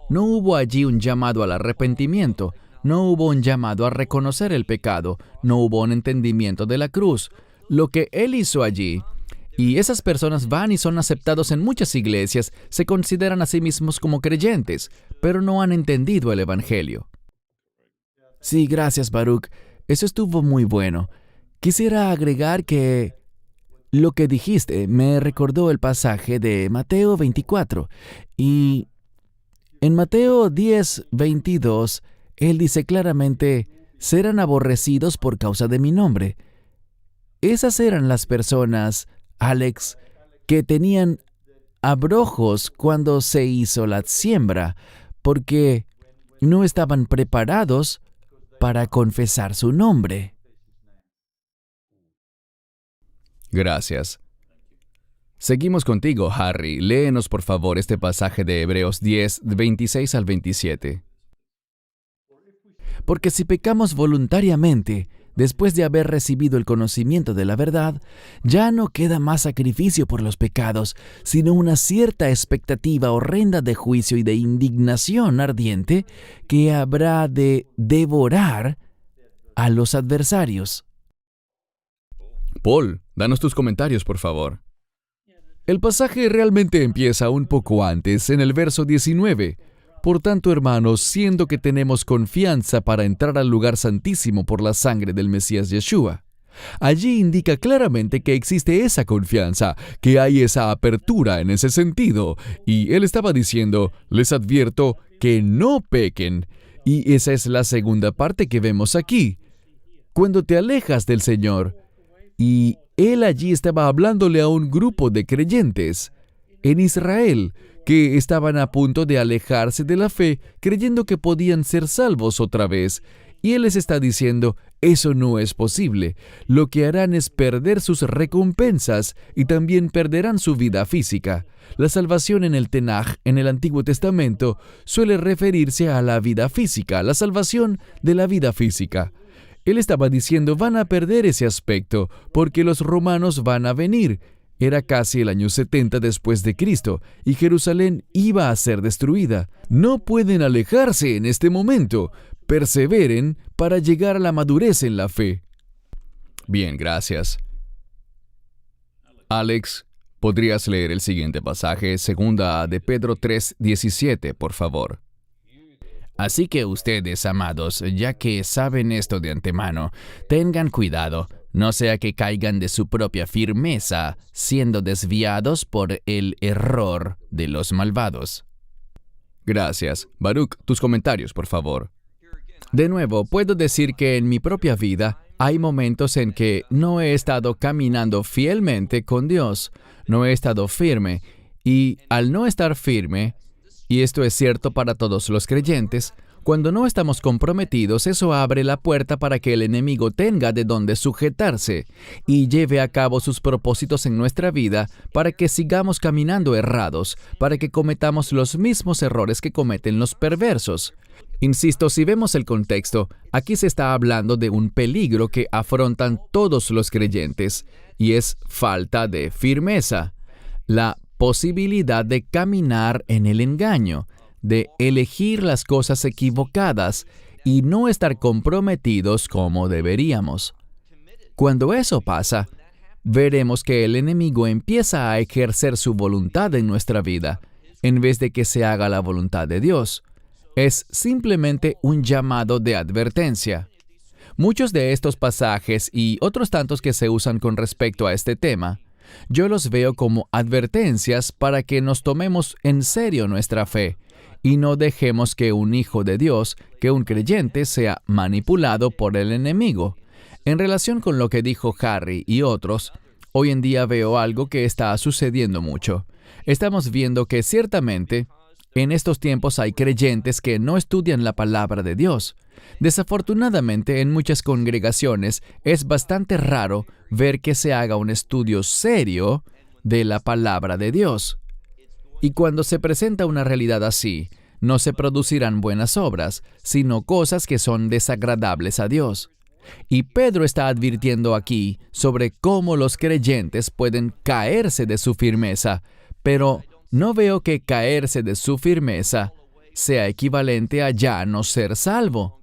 No hubo allí un llamado al arrepentimiento, no hubo un llamado a reconocer el pecado, no hubo un entendimiento de la cruz. Lo que Él hizo allí, y esas personas van y son aceptados en muchas iglesias, se consideran a sí mismos como creyentes, pero no han entendido el evangelio. Sí, gracias, Baruch. Eso estuvo muy bueno. Quisiera agregar que lo que dijiste me recordó el pasaje de Mateo 24. Y en Mateo 10:22, Él dice claramente, serán aborrecidos por causa de mi nombre. Esas eran las personas, Alex, que tenían abrojos cuando se hizo la siembra, porque no estaban preparados para confesar su nombre. Gracias. Seguimos contigo, Harry. Léenos por favor este pasaje de Hebreos 10, 26 al 27. Porque si pecamos voluntariamente, después de haber recibido el conocimiento de la verdad, ya no queda más sacrificio por los pecados, sino una cierta expectativa horrenda de juicio y de indignación ardiente que habrá de devorar a los adversarios. Paul, danos tus comentarios, por favor. El pasaje realmente empieza un poco antes, en el verso 19. Por tanto, hermanos, siendo que tenemos confianza para entrar al lugar santísimo por la sangre del Mesías Yeshua. Allí indica claramente que existe esa confianza, que hay esa apertura en ese sentido. Y él estaba diciendo, les advierto que no pequen. Y esa es la segunda parte que vemos aquí. Cuando te alejas del Señor, y él allí estaba hablándole a un grupo de creyentes en Israel, que estaban a punto de alejarse de la fe, creyendo que podían ser salvos otra vez. Y Él les está diciendo, eso no es posible. Lo que harán es perder sus recompensas y también perderán su vida física. La salvación en el Tenaj, en el Antiguo Testamento, suele referirse a la vida física, la salvación de la vida física. Él estaba diciendo, van a perder ese aspecto, porque los romanos van a venir. Era casi el año 70 después de Cristo, y Jerusalén iba a ser destruida. No pueden alejarse en este momento. Perseveren para llegar a la madurez en la fe. Bien, gracias. Alex, ¿podrías leer el siguiente pasaje, segunda de Pedro 3:17, por favor? Así que ustedes, amados, ya que saben esto de antemano, tengan cuidado, no sea que caigan de su propia firmeza, siendo desviados por el error de los malvados. Gracias. Baruch, tus comentarios, por favor. De nuevo, puedo decir que en mi propia vida hay momentos en que no he estado caminando fielmente con Dios, no he estado firme, y al no estar firme, y esto es cierto para todos los creyentes, cuando no estamos comprometidos, eso abre la puerta para que el enemigo tenga de dónde sujetarse y lleve a cabo sus propósitos en nuestra vida para que sigamos caminando errados, para que cometamos los mismos errores que cometen los perversos. Insisto, si vemos el contexto, aquí se está hablando de un peligro que afrontan todos los creyentes, y es falta de firmeza, la posibilidad de caminar en el engaño, de elegir las cosas equivocadas y no estar comprometidos como deberíamos. Cuando eso pasa, veremos que el enemigo empieza a ejercer su voluntad en nuestra vida, en vez de que se haga la voluntad de Dios. Es simplemente un llamado de advertencia. Muchos de estos pasajes y otros tantos que se usan con respecto a este tema, yo los veo como advertencias para que nos tomemos en serio nuestra fe y no dejemos que un hijo de Dios, que un creyente, sea manipulado por el enemigo. En relación con lo que dijo Harry y otros, hoy en día veo algo que está sucediendo mucho. Estamos viendo que ciertamente en estos tiempos hay creyentes que no estudian la palabra de Dios. Desafortunadamente, en muchas congregaciones es bastante raro ver que se haga un estudio serio de la palabra de Dios. Y cuando se presenta una realidad así, no se producirán buenas obras, sino cosas que son desagradables a Dios. Y Pedro está advirtiendo aquí sobre cómo los creyentes pueden caerse de su firmeza, pero no veo que caerse de su firmeza sea equivalente a ya no ser salvo.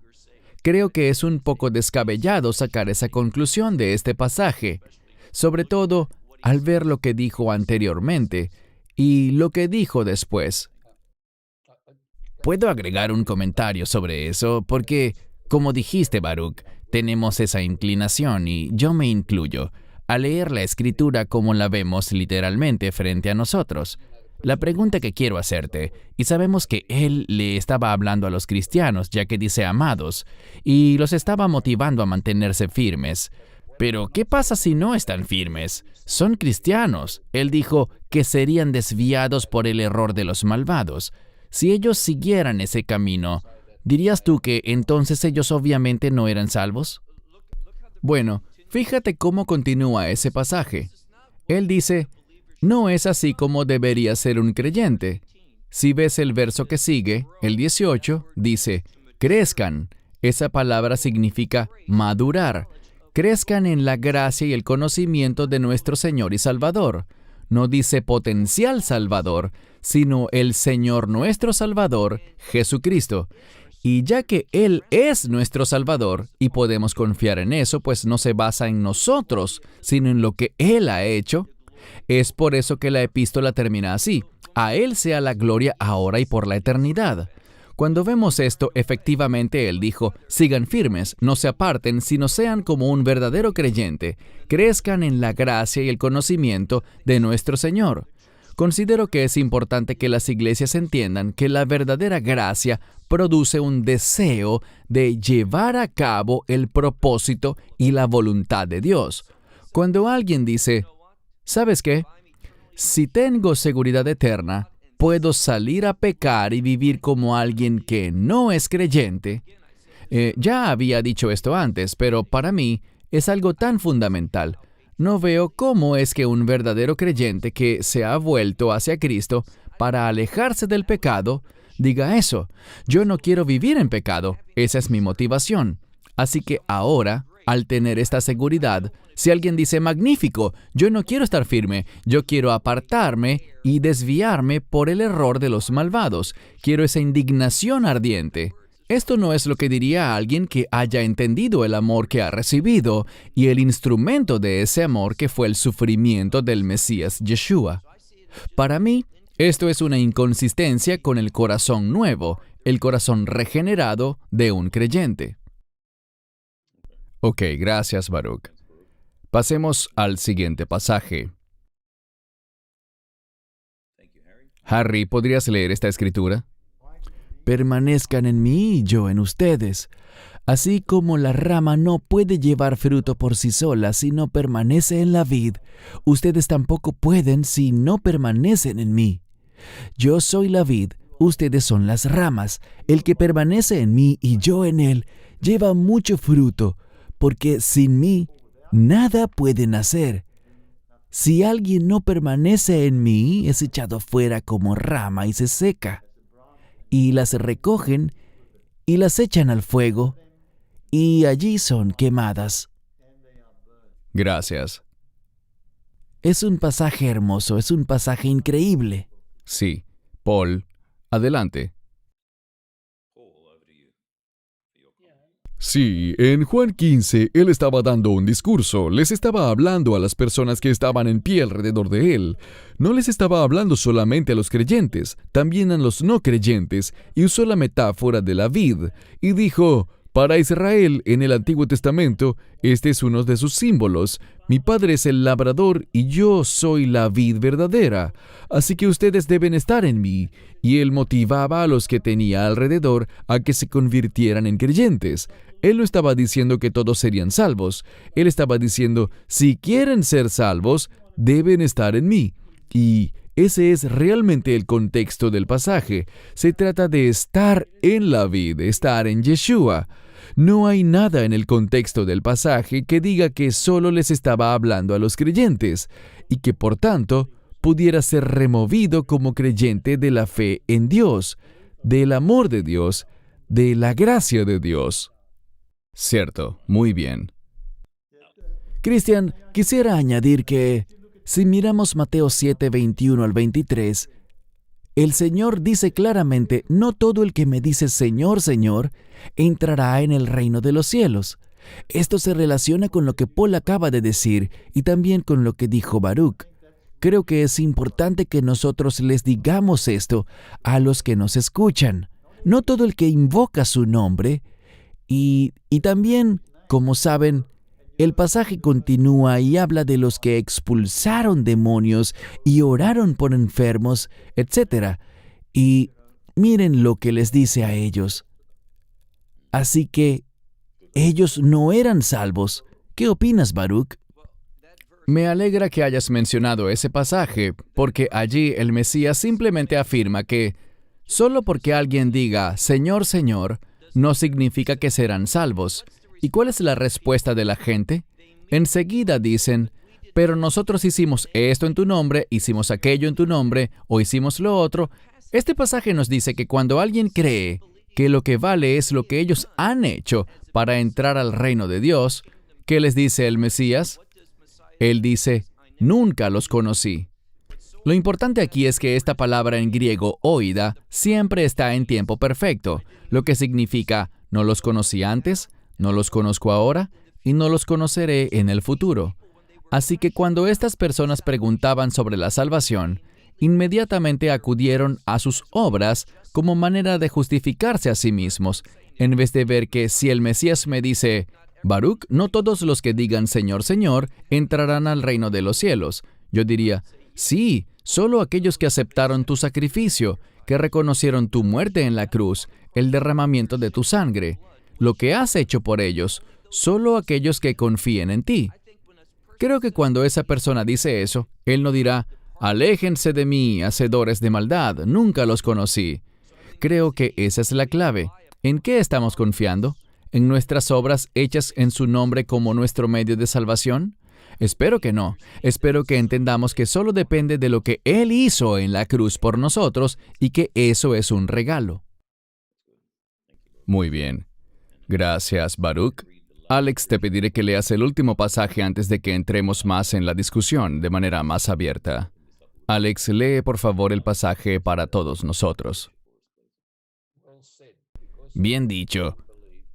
Creo que es un poco descabellado sacar esa conclusión de este pasaje, sobre todo al ver lo que dijo anteriormente y lo que dijo después. ¿Puedo agregar un comentario sobre eso? Porque, como dijiste, Baruch, tenemos esa inclinación y yo me incluyo a leer la Escritura como la vemos literalmente frente a nosotros. La pregunta que quiero hacerte, y sabemos que él le estaba hablando a los cristianos, ya que dice amados, y los estaba motivando a mantenerse firmes. Pero, ¿qué pasa si no están firmes? Son cristianos. Él dijo que serían desviados por el error de los malvados. Si ellos siguieran ese camino, ¿dirías tú que entonces ellos obviamente no eran salvos? Bueno, fíjate cómo continúa ese pasaje. Él dice, no es así como debería ser un creyente. Si ves el verso que sigue, el 18, dice, crezcan. Esa palabra significa madurar. Crezcan en la gracia y el conocimiento de nuestro Señor y Salvador. No dice potencial Salvador, sino el Señor nuestro Salvador, Jesucristo. Y ya que Él es nuestro Salvador, y podemos confiar en eso, pues no se basa en nosotros, sino en lo que Él ha hecho, es por eso que la epístola termina así. A Él sea la gloria ahora y por la eternidad. Cuando vemos esto, efectivamente Él dijo, sigan firmes, no se aparten, sino sean como un verdadero creyente, crezcan en la gracia y el conocimiento de nuestro Señor. Considero que es importante que las iglesias entiendan que la verdadera gracia produce un deseo de llevar a cabo el propósito y la voluntad de Dios. Cuando alguien dice, ¿sabes qué? Si tengo seguridad eterna, puedo salir a pecar y vivir como alguien que no es creyente. Ya había dicho esto antes, pero para mí es algo tan fundamental. No veo cómo es que un verdadero creyente que se ha vuelto hacia Cristo para alejarse del pecado, diga eso. Yo no quiero vivir en pecado. Esa es mi motivación. Así que ahora, al tener esta seguridad, si alguien dice, magnífico, yo no quiero estar firme, yo quiero apartarme y desviarme por el error de los malvados, quiero esa indignación ardiente. Esto no es lo que diría alguien que haya entendido el amor que ha recibido y el instrumento de ese amor que fue el sufrimiento del Mesías Yeshua. Para mí, esto es una inconsistencia con el corazón nuevo, el corazón regenerado de un creyente. Ok, gracias, Baruch. Pasemos al siguiente pasaje. Harry, ¿podrías leer esta escritura? Permanezcan en mí y yo en ustedes. Así como la rama no puede llevar fruto por sí sola si no permanece en la vid, ustedes tampoco pueden si no permanecen en mí. Yo soy la vid, ustedes son las ramas. El que permanece en mí y yo en él, lleva mucho fruto, porque sin mí nada pueden hacer. Si alguien no permanece en mí, es echado fuera como rama y se seca. Y las recogen y las echan al fuego, y allí son quemadas. Gracias. Es un pasaje hermoso, es un pasaje increíble. Sí. Paul, adelante. Sí, en Juan 15, él estaba dando un discurso, les estaba hablando a las personas que estaban en pie alrededor de él. No les estaba hablando solamente a los creyentes, también a los no creyentes, y usó la metáfora de la vid, y dijo, para Israel, en el Antiguo Testamento, este es uno de sus símbolos. Mi padre es el labrador y yo soy la vid verdadera, así que ustedes deben estar en mí. Y él motivaba a los que tenía alrededor a que se convirtieran en creyentes. Él no estaba diciendo que todos serían salvos. Él estaba diciendo, si quieren ser salvos, deben estar en mí. Y ese es realmente el contexto del pasaje. Se trata de estar en la vid, estar en Yeshua. No hay nada en el contexto del pasaje que diga que solo les estaba hablando a los creyentes y que, por tanto, pudiera ser removido como creyente de la fe en Dios, del amor de Dios, de la gracia de Dios. Cierto, muy bien. Cristian, quisiera añadir que, si miramos Mateo 7, 21 al 23, el Señor dice claramente, no todo el que me dice Señor, Señor, entrará en el reino de los cielos. Esto se relaciona con lo que Paul acaba de decir y también con lo que dijo Baruch. Creo que es importante que nosotros les digamos esto a los que nos escuchan. No todo el que invoca su nombre. Y también, como saben, el pasaje continúa y habla de los que expulsaron demonios y oraron por enfermos, etc. Y miren lo que les dice a ellos. Así que ellos no eran salvos. ¿Qué opinas, Baruch? Me alegra que hayas mencionado ese pasaje, porque allí el Mesías simplemente afirma que solo porque alguien diga Señor, Señor, no significa que serán salvos. ¿Y cuál es la respuesta de la gente? Enseguida dicen, pero nosotros hicimos esto en tu nombre, hicimos aquello en tu nombre, o hicimos lo otro. Este pasaje nos dice que cuando alguien cree que lo que vale es lo que ellos han hecho para entrar al reino de Dios, ¿qué les dice el Mesías? Él dice, nunca los conocí. Lo importante aquí es que esta palabra en griego, oida, siempre está en tiempo perfecto, lo que significa, no los conocí antes, no los conozco ahora, y no los conoceré en el futuro. Así que cuando estas personas preguntaban sobre la salvación, inmediatamente acudieron a sus obras como manera de justificarse a sí mismos, en vez de ver que si el Mesías me dice, Baruch, no todos los que digan Señor, Señor, entrarán al reino de los cielos. Yo diría, sí, solo aquellos que aceptaron tu sacrificio, que reconocieron tu muerte en la cruz, el derramamiento de tu sangre, lo que has hecho por ellos, solo aquellos que confíen en ti. Creo que cuando esa persona dice eso, él no dirá, aléjense de mí, hacedores de maldad, nunca los conocí. Creo que esa es la clave. ¿En qué estamos confiando? ¿En nuestras obras hechas en su nombre como nuestro medio de salvación? Espero que no. Espero que entendamos que solo depende de lo que Él hizo en la cruz por nosotros y que eso es un regalo. Muy bien. Gracias, Baruch. Alex, te pediré que leas el último pasaje antes de que entremos más en la discusión de manera más abierta. Alex, lee por favor el pasaje para todos nosotros. Bien dicho.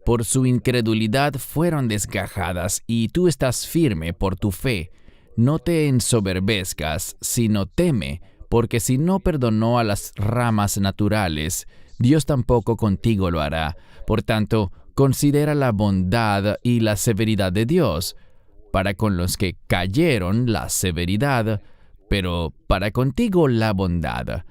Por su incredulidad fueron desgajadas, y tú estás firme por tu fe. No te ensoberbezcas, sino teme, porque si no perdonó a las ramas naturales, Dios tampoco contigo lo hará. Por tanto, considera la bondad y la severidad de Dios. Para con los que cayeron, la severidad, pero para contigo la bondad.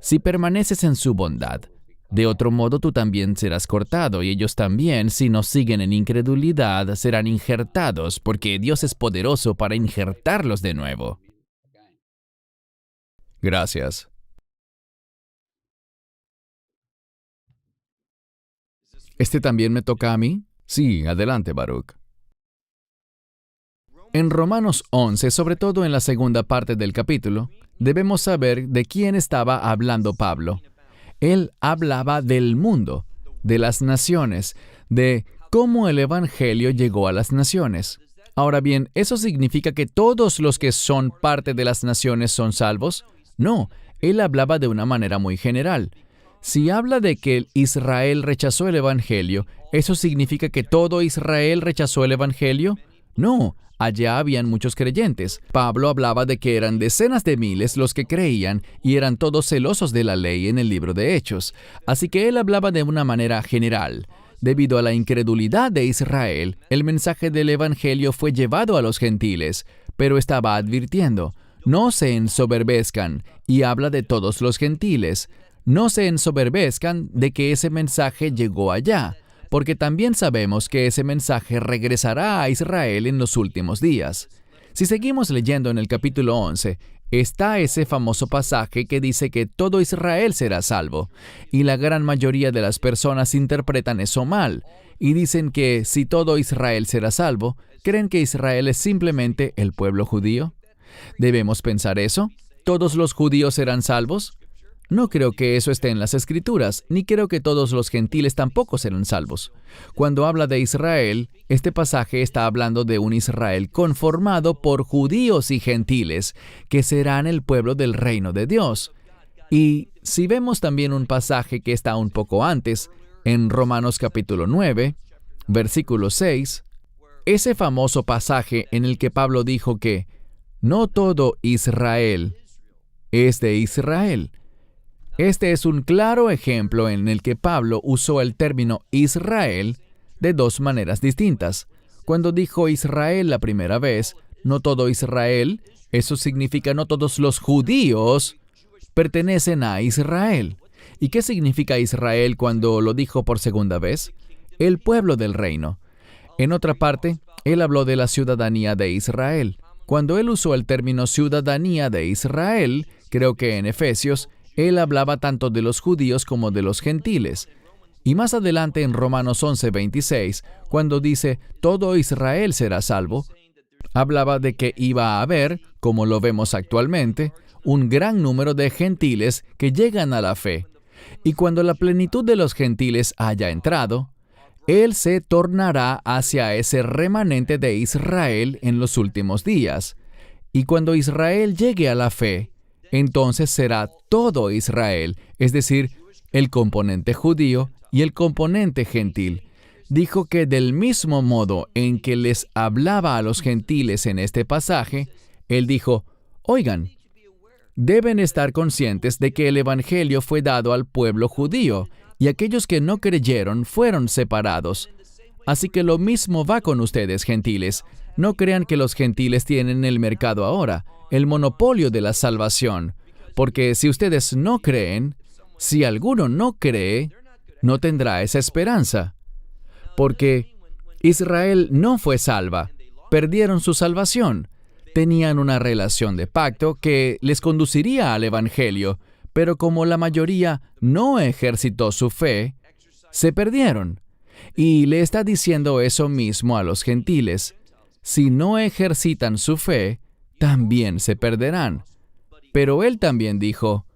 Si permaneces en su bondad, de otro modo tú también serás cortado, y ellos también, si no siguen en incredulidad, serán injertados, porque Dios es poderoso para injertarlos de nuevo. Gracias. ¿Este también me toca a mí? Sí, adelante, Baruch. En Romanos 11, sobre todo en la segunda parte del capítulo, debemos saber de quién estaba hablando Pablo. Él hablaba del mundo, de las naciones, de cómo el Evangelio llegó a las naciones. Ahora bien, ¿eso significa que todos los que son parte de las naciones son salvos? No, él hablaba de una manera muy general. Si habla de que Israel rechazó el Evangelio, ¿eso significa que todo Israel rechazó el Evangelio? No, allá habían muchos creyentes. Pablo hablaba de que eran decenas de miles los que creían y eran todos celosos de la ley en el libro de Hechos. Así que él hablaba de una manera general. Debido a la incredulidad de Israel, el mensaje del Evangelio fue llevado a los gentiles, pero estaba advirtiendo, no se ensoberbezcan, y habla de todos los gentiles. No se ensoberbezcan de que ese mensaje llegó allá, porque también sabemos que ese mensaje regresará a Israel en los últimos días. Si seguimos leyendo en el capítulo 11, está ese famoso pasaje que dice que todo Israel será salvo, y la gran mayoría de las personas interpretan eso mal, y dicen que si todo Israel será salvo, ¿creen que Israel es simplemente el pueblo judío? ¿Debemos pensar eso? ¿Todos los judíos serán salvos? No creo que eso esté en las Escrituras, ni creo que todos los gentiles tampoco serán salvos. Cuando habla de Israel, este pasaje está hablando de un Israel conformado por judíos y gentiles, que serán el pueblo del reino de Dios. Y si vemos también un pasaje que está un poco antes, en Romanos capítulo 9, versículo 6, ese famoso pasaje en el que Pablo dijo que no todo Israel es de Israel. Este es un claro ejemplo en el que Pablo usó el término Israel de dos maneras distintas. Cuando dijo Israel la primera vez, no todo Israel, eso significa no todos los judíos pertenecen a Israel. ¿Y qué significa Israel cuando lo dijo por segunda vez? El pueblo del reino. En otra parte, él habló de la ciudadanía de Israel. Cuando él usó el término ciudadanía de Israel, creo que en Efesios, él hablaba tanto de los judíos como de los gentiles. Y más adelante en Romanos 11:26, cuando dice, todo Israel será salvo, hablaba de que iba a haber, como lo vemos actualmente, un gran número de gentiles que llegan a la fe. Y cuando la plenitud de los gentiles haya entrado, Él se tornará hacia ese remanente de Israel en los últimos días. Y cuando Israel llegue a la fe, entonces será todo Israel, es decir, el componente judío y el componente gentil. Dijo que del mismo modo en que les hablaba a los gentiles en este pasaje, él dijo, oigan, deben estar conscientes de que el Evangelio fue dado al pueblo judío, y aquellos que no creyeron fueron separados. Así que lo mismo va con ustedes, gentiles. No crean que los gentiles tienen el mercado ahora, el monopolio de la salvación. Porque si ustedes no creen, si alguno no cree, no tendrá esa esperanza. Porque Israel no fue salva, perdieron su salvación. Tenían una relación de pacto que les conduciría al Evangelio, pero como la mayoría no ejercitó su fe, se perdieron. Y le está diciendo eso mismo a los gentiles. Si no ejercitan su fe, también se perderán. Pero él también dijo,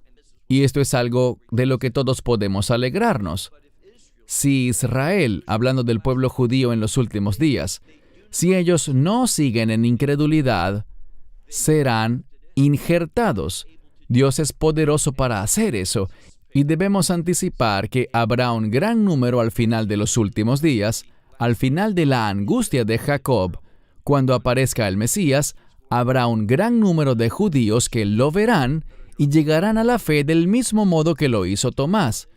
y esto es algo de lo que todos podemos alegrarnos, si Israel, hablando del pueblo judío en los últimos días, si ellos no siguen en incredulidad, serán injertados. Dios es poderoso para hacer eso, y debemos anticipar que habrá un gran número al final de los últimos días, al final de la angustia de Jacob. Cuando aparezca el Mesías, habrá un gran número de judíos que lo verán y llegarán a la fe del mismo modo que lo hizo Tomás.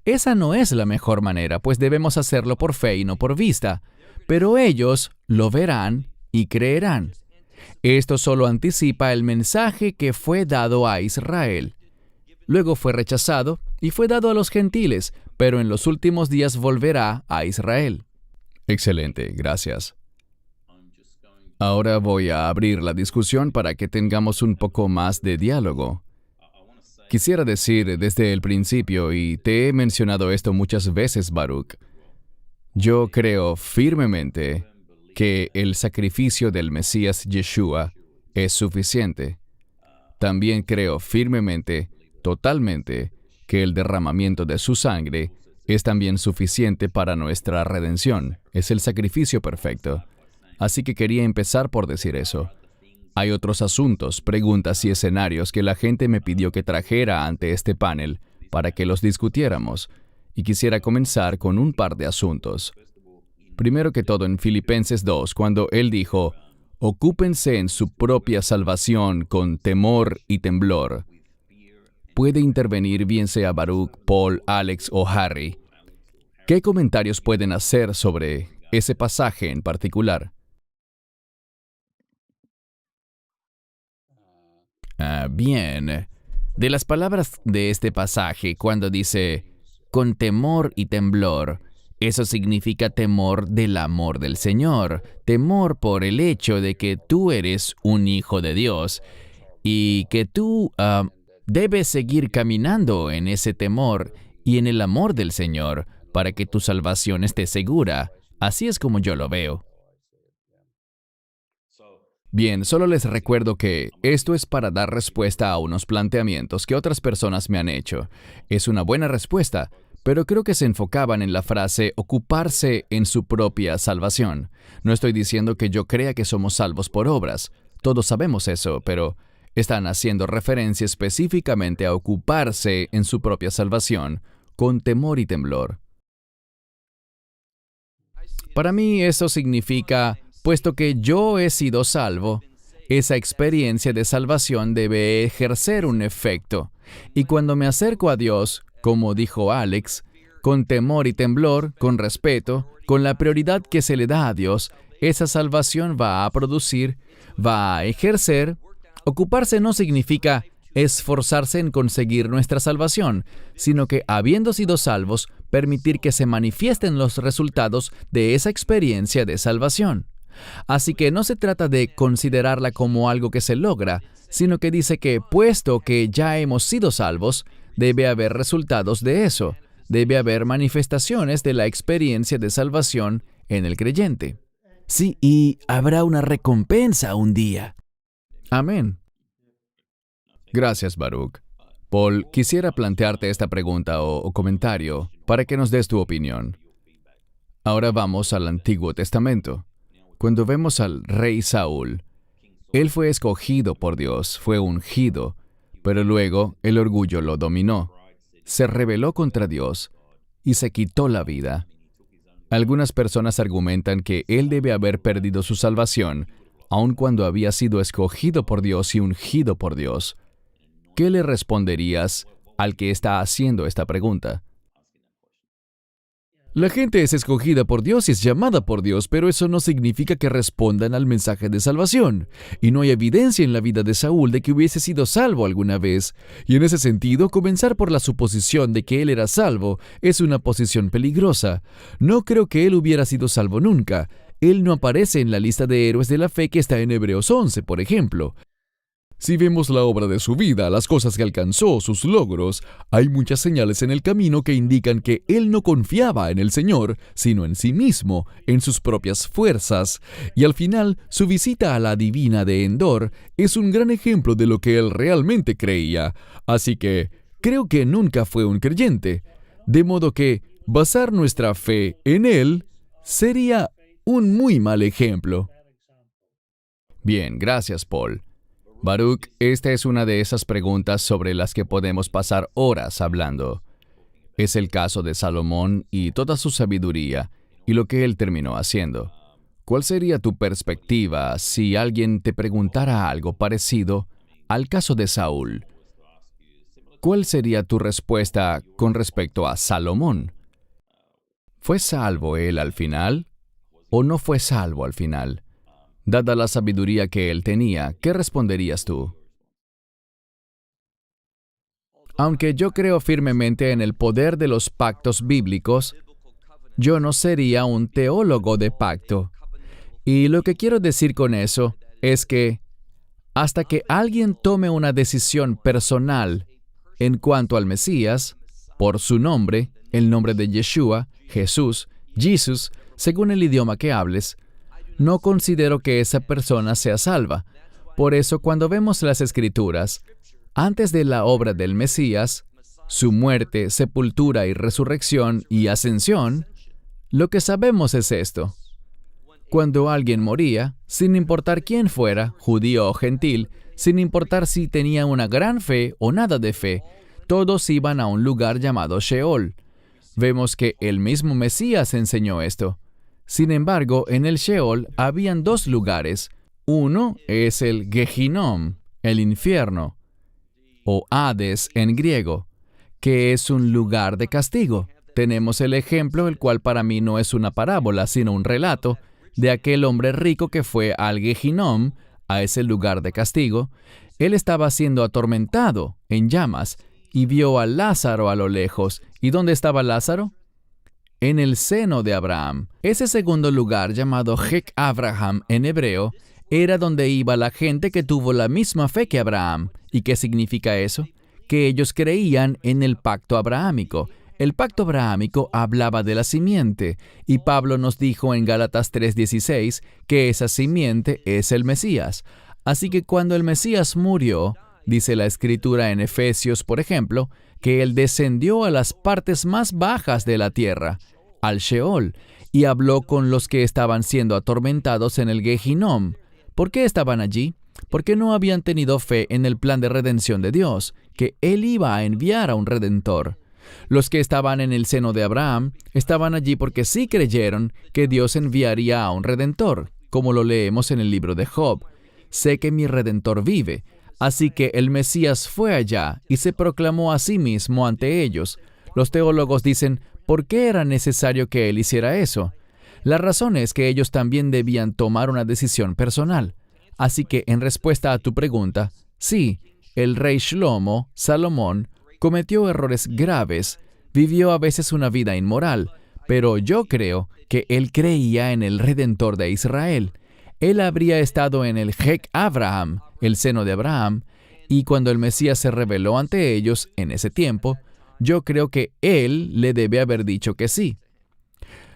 Esa no es la mejor manera, pues debemos hacerlo por fe y no por vista. Pero ellos lo verán y creerán. Esto solo anticipa el mensaje que fue dado a Israel. Luego fue rechazado y fue dado a los gentiles, pero en los últimos días volverá a Israel. Excelente, gracias. Ahora voy a abrir la discusión para que tengamos un poco más de diálogo. Quisiera decir desde el principio, y te he mencionado esto muchas veces, Baruch, yo creo firmemente que el sacrificio del Mesías Yeshua es suficiente. También creo firmemente, totalmente, que el derramamiento de su sangre es también suficiente para nuestra redención. Es el sacrificio perfecto. Así que quería empezar por decir eso. Hay otros asuntos, preguntas y escenarios que la gente me pidió que trajera ante este panel para que los discutiéramos, y quisiera comenzar con un par de asuntos. Primero que todo, en Filipenses 2, cuando él dijo, «Ocúpense en su propia salvación con temor y temblor». Puede intervenir bien sea Baruch, Paul, Alex o Harry. ¿Qué comentarios pueden hacer sobre ese pasaje en particular? Bien. De las palabras de este pasaje, cuando dice, con temor y temblor, eso significa temor del amor del Señor, temor por el hecho de que tú eres un hijo de Dios y que tú debes seguir caminando en ese temor y en el amor del Señor para que tu salvación esté segura. Así es como yo lo veo. Bien, solo les recuerdo que esto es para dar respuesta a unos planteamientos que otras personas me han hecho. Es una buena respuesta, pero creo que se enfocaban en la frase ocuparse en su propia salvación. No estoy diciendo que yo crea que somos salvos por obras. Todos sabemos eso, pero están haciendo referencia específicamente a ocuparse en su propia salvación, con temor y temblor. Para mí eso significa, puesto que yo he sido salvo, esa experiencia de salvación debe ejercer un efecto. Y cuando me acerco a Dios, como dijo Alex, con temor y temblor, con respeto, con la prioridad que se le da a Dios, esa salvación va a producir, va a ejercer. Ocuparse no significa esforzarse en conseguir nuestra salvación, sino que, habiendo sido salvos, permitir que se manifiesten los resultados de esa experiencia de salvación. Así que no se trata de considerarla como algo que se logra, sino que dice que, puesto que ya hemos sido salvos, debe haber resultados de eso, debe haber manifestaciones de la experiencia de salvación en el creyente. Sí, y habrá una recompensa un día. Amén. Gracias, Baruch. Paul, quisiera plantearte esta pregunta o comentario para que nos des tu opinión. Ahora vamos al Antiguo Testamento. Cuando vemos al rey Saúl, él fue escogido por Dios, fue ungido, pero luego el orgullo lo dominó. Se rebeló contra Dios y se quitó la vida. Algunas personas argumentan que él debe haber perdido su salvación, aun cuando había sido escogido por Dios y ungido por Dios. ¿Qué le responderías al que está haciendo esta pregunta? La gente es escogida por Dios y es llamada por Dios, pero eso no significa que respondan al mensaje de salvación. Y no hay evidencia en la vida de Saúl de que hubiese sido salvo alguna vez. Y en ese sentido, comenzar por la suposición de que él era salvo es una posición peligrosa. No creo que él hubiera sido salvo nunca. Él no aparece en la lista de héroes de la fe que está en Hebreos 11, por ejemplo. Si vemos la obra de su vida, las cosas que alcanzó, sus logros, hay muchas señales en el camino que indican que él no confiaba en el Señor, sino en sí mismo, en sus propias fuerzas. Y al final, su visita a la divina de Endor es un gran ejemplo de lo que él realmente creía. Así que, creo que nunca fue un creyente. De modo que, basar nuestra fe en él sería un muy mal ejemplo. Bien, gracias, Paul. Baruch, esta es una de esas preguntas sobre las que podemos pasar horas hablando. Es el caso de Salomón y toda su sabiduría y lo que él terminó haciendo. ¿Cuál sería tu perspectiva si alguien te preguntara algo parecido al caso de Saúl? ¿Cuál sería tu respuesta con respecto a Salomón? ¿Fue salvo él al final o no fue salvo al final? Dada la sabiduría que él tenía, ¿qué responderías tú? Aunque yo creo firmemente en el poder de los pactos bíblicos, yo no sería un teólogo de pacto. Y lo que quiero decir con eso es que hasta que alguien tome una decisión personal en cuanto al Mesías, por su nombre, el nombre de Yeshua, Jesús, Jesus, según el idioma que hables, no considero que esa persona sea salva. Por eso, cuando vemos las Escrituras, antes de la obra del Mesías, su muerte, sepultura y resurrección y ascensión, lo que sabemos es esto. Cuando alguien moría, sin importar quién fuera, judío o gentil, sin importar si tenía una gran fe o nada de fe, todos iban a un lugar llamado Sheol. Vemos que el mismo Mesías enseñó esto. Sin embargo, en el Sheol habían dos lugares. Uno es el Gehinom, el infierno, o Hades en griego, que es un lugar de castigo. Tenemos el ejemplo, el cual para mí no es una parábola, sino un relato, de aquel hombre rico que fue al Gehinom, a ese lugar de castigo. Él estaba siendo atormentado en llamas y vio a Lázaro a lo lejos. ¿Y dónde estaba Lázaro? En el seno de Abraham. Ese segundo lugar, llamado Hek Abraham en hebreo, era donde iba la gente que tuvo la misma fe que Abraham. ¿Y qué significa eso? Que ellos creían en el pacto abrahámico. El pacto abrahámico hablaba de la simiente, y Pablo nos dijo en Gálatas 3:16 que esa simiente es el Mesías. Así que cuando el Mesías murió, dice la Escritura en Efesios, por ejemplo, que Él descendió a las partes más bajas de la tierra, al Sheol, y habló con los que estaban siendo atormentados en el Gehinom. ¿Por qué estaban allí? Porque no habían tenido fe en el plan de redención de Dios, que Él iba a enviar a un Redentor. Los que estaban en el seno de Abraham estaban allí porque sí creyeron que Dios enviaría a un Redentor, como lo leemos en el libro de Job. Sé que mi Redentor vive. Así que el Mesías fue allá y se proclamó a sí mismo ante ellos. Los teólogos dicen, ¿por qué era necesario que él hiciera eso? La razón es que ellos también debían tomar una decisión personal. Así que, en respuesta a tu pregunta, sí, el rey Shlomo, Salomón, cometió errores graves, vivió a veces una vida inmoral, pero yo creo que él creía en el Redentor de Israel. Él habría estado en el Hek Abraham, el seno de Abraham, y cuando el Mesías se reveló ante ellos en ese tiempo, yo creo que él le debe haber dicho que sí.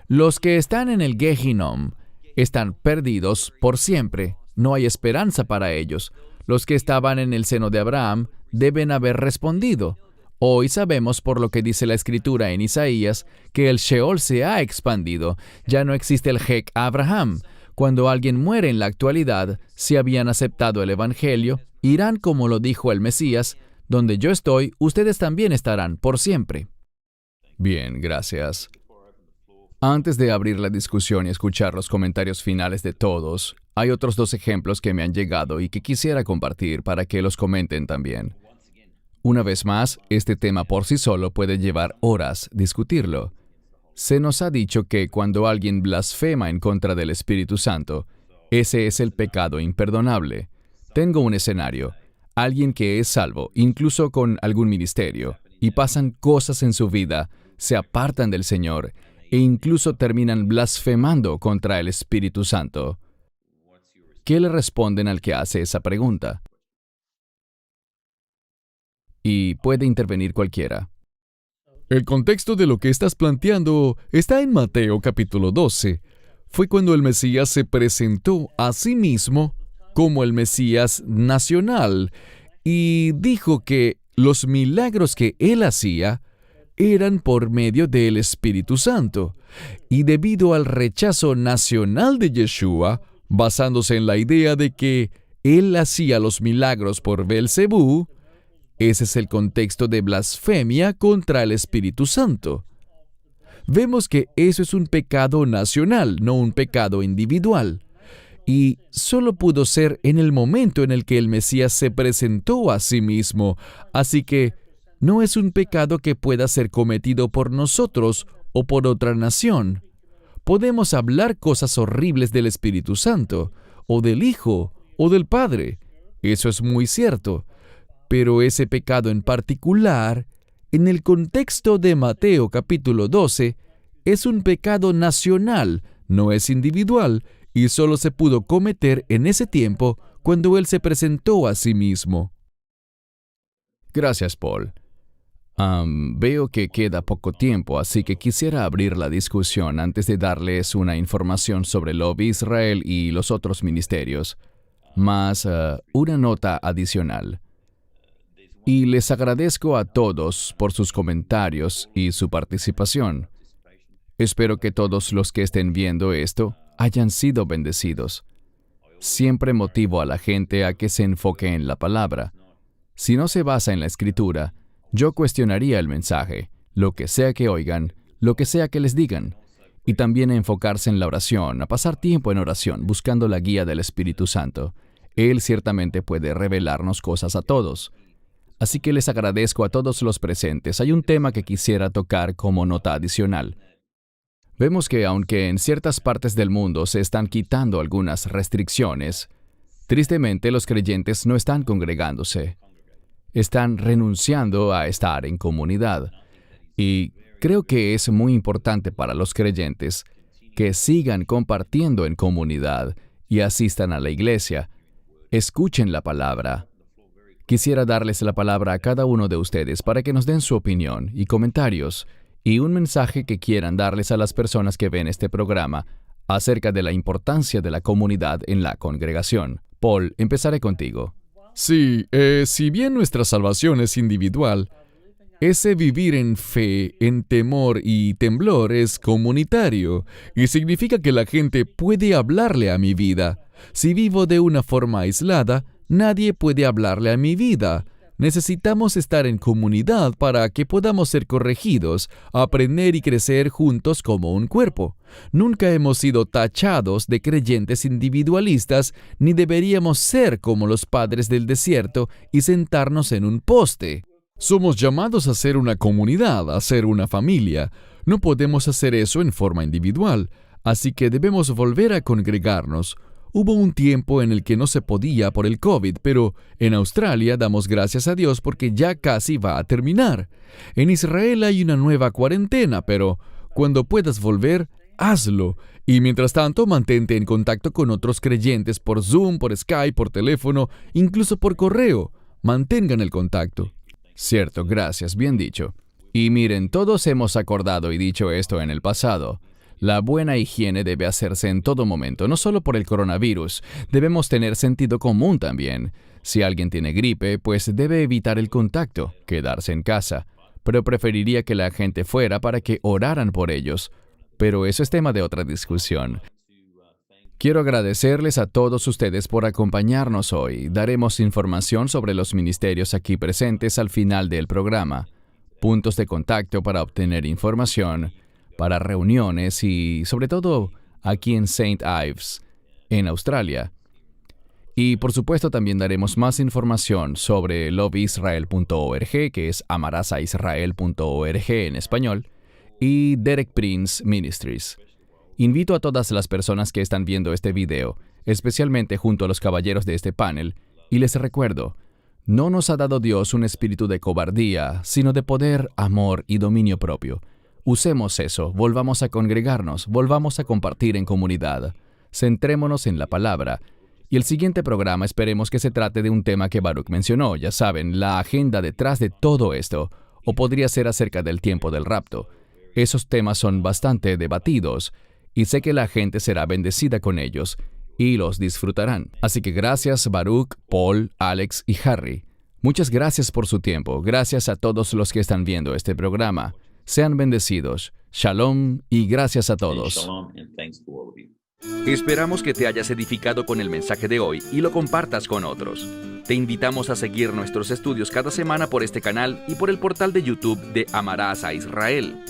Los que están en el Gehinom están perdidos por siempre. No hay esperanza para ellos. Los que estaban en el seno de Abraham deben haber respondido. Hoy sabemos por lo que dice la Escritura en Isaías que el Sheol se ha expandido. Ya no existe el Hek Abraham. Cuando alguien muere en la actualidad, si habían aceptado el Evangelio, irán como lo dijo el Mesías, donde yo estoy, ustedes también estarán por siempre. Bien, gracias. Antes de abrir la discusión y escuchar los comentarios finales de todos, hay otros dos ejemplos que me han llegado y que quisiera compartir para que los comenten también. Una vez más, este tema por sí solo puede llevar horas discutirlo. Se nos ha dicho que cuando alguien blasfema en contra del Espíritu Santo, ese es el pecado imperdonable. Tengo un escenario. Alguien que es salvo, incluso con algún ministerio, y pasan cosas en su vida, se apartan del Señor, e incluso terminan blasfemando contra el Espíritu Santo. ¿Qué le responden al que hace esa pregunta? Y puede intervenir cualquiera. El contexto de lo que estás planteando está en Mateo capítulo 12. Fue cuando el Mesías se presentó a sí mismo como el Mesías nacional y dijo que los milagros que él hacía eran por medio del Espíritu Santo. Y debido al rechazo nacional de Yeshua, basándose en la idea de que él hacía los milagros por Beelzebú, ese es el contexto de blasfemia contra el Espíritu Santo. Vemos que eso es un pecado nacional, no un pecado individual. Y solo pudo ser en el momento en el que el Mesías se presentó a sí mismo. Así que no es un pecado que pueda ser cometido por nosotros o por otra nación. Podemos hablar cosas horribles del Espíritu Santo, o del Hijo, o del Padre. Eso es muy cierto. Pero ese pecado en particular, en el contexto de Mateo capítulo 12, es un pecado nacional, no es individual, y solo se pudo cometer en ese tiempo cuando Él se presentó a sí mismo. Gracias, Paul. Veo que queda poco tiempo, así que quisiera abrir la discusión antes de darles una información sobre Love Israel y los otros ministerios, más una nota adicional. Y les agradezco a todos por sus comentarios y su participación. Espero que todos los que estén viendo esto hayan sido bendecidos. Siempre motivo a la gente a que se enfoque en la palabra. Si no se basa en la Escritura, yo cuestionaría el mensaje, lo que sea que oigan, lo que sea que les digan. Y también a enfocarse en la oración, a pasar tiempo en oración, buscando la guía del Espíritu Santo. Él ciertamente puede revelarnos cosas a todos. Así que les agradezco a todos los presentes. Hay un tema que quisiera tocar como nota adicional. Vemos que aunque en ciertas partes del mundo se están quitando algunas restricciones, tristemente los creyentes no están congregándose. Están renunciando a estar en comunidad. Y creo que es muy importante para los creyentes que sigan compartiendo en comunidad y asistan a la iglesia. Escuchen la palabra. Quisiera darles la palabra a cada uno de ustedes para que nos den su opinión y comentarios y un mensaje que quieran darles a las personas que ven este programa acerca de la importancia de la comunidad en la congregación. Paul, empezaré contigo. Sí, si bien nuestra salvación es individual, ese vivir en fe, en temor y temblor es comunitario y significa que la gente puede hablarle a mi vida. Si vivo de una forma aislada, nadie puede hablarle a mi vida. Necesitamos estar en comunidad para que podamos ser corregidos, aprender y crecer juntos como un cuerpo. Nunca hemos sido tachados de creyentes individualistas, ni deberíamos ser como los padres del desierto y sentarnos en un poste. Somos llamados a ser una comunidad, a ser una familia. No podemos hacer eso en forma individual, así que debemos volver a congregarnos. Hubo un tiempo en el que no se podía por el COVID, pero en Australia damos gracias a Dios porque ya casi va a terminar. En Israel hay una nueva cuarentena, pero cuando puedas volver, hazlo. Y mientras tanto, mantente en contacto con otros creyentes por Zoom, por Skype, por teléfono, incluso por correo. Mantengan el contacto. Cierto, gracias, bien dicho. Y miren, todos hemos acordado y dicho esto en el pasado. La buena higiene debe hacerse en todo momento, no solo por el coronavirus. Debemos tener sentido común también. Si alguien tiene gripe, pues debe evitar el contacto, quedarse en casa. Pero preferiría que la gente fuera para que oraran por ellos. Pero eso es tema de otra discusión. Quiero agradecerles a todos ustedes por acompañarnos hoy. Daremos información sobre los ministerios aquí presentes al final del programa. Puntos de contacto para obtener información, para reuniones y, sobre todo, aquí en St. Ives, en Australia. Y, por supuesto, también daremos más información sobre loveisrael.org, que es amarasaisrael.org en español, y Derek Prince Ministries. Invito a todas las personas que están viendo este video, especialmente junto a los caballeros de este panel, y les recuerdo, no nos ha dado Dios un espíritu de cobardía, sino de poder, amor y dominio propio. Usemos eso, volvamos a congregarnos, volvamos a compartir en comunidad. Centrémonos en la palabra. Y el siguiente programa esperemos que se trate de un tema que Baruch mencionó, ya saben, la agenda detrás de todo esto, o podría ser acerca del tiempo del rapto. Esos temas son bastante debatidos, y sé que la gente será bendecida con ellos, y los disfrutarán. Así que gracias Baruch, Paul, Alex y Harry. Muchas gracias por su tiempo, gracias a todos los que están viendo este programa. Sean bendecidos. Shalom y gracias a todos. Esperamos que te hayas edificado con el mensaje de hoy y lo compartas con otros. Te invitamos a seguir nuestros estudios cada semana por este canal y por el portal de YouTube de Amarás a Israel.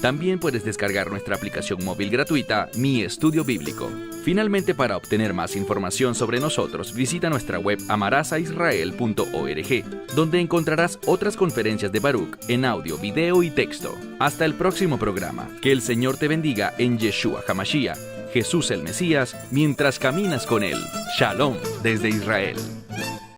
También puedes descargar nuestra aplicación móvil gratuita, Mi Estudio Bíblico. Finalmente, para obtener más información sobre nosotros, visita nuestra web amarasaisrael.org, donde encontrarás otras conferencias de Baruch en audio, video y texto. Hasta el próximo programa. Que el Señor te bendiga en Yeshua HaMashiach, Jesús el Mesías, mientras caminas con Él. Shalom desde Israel.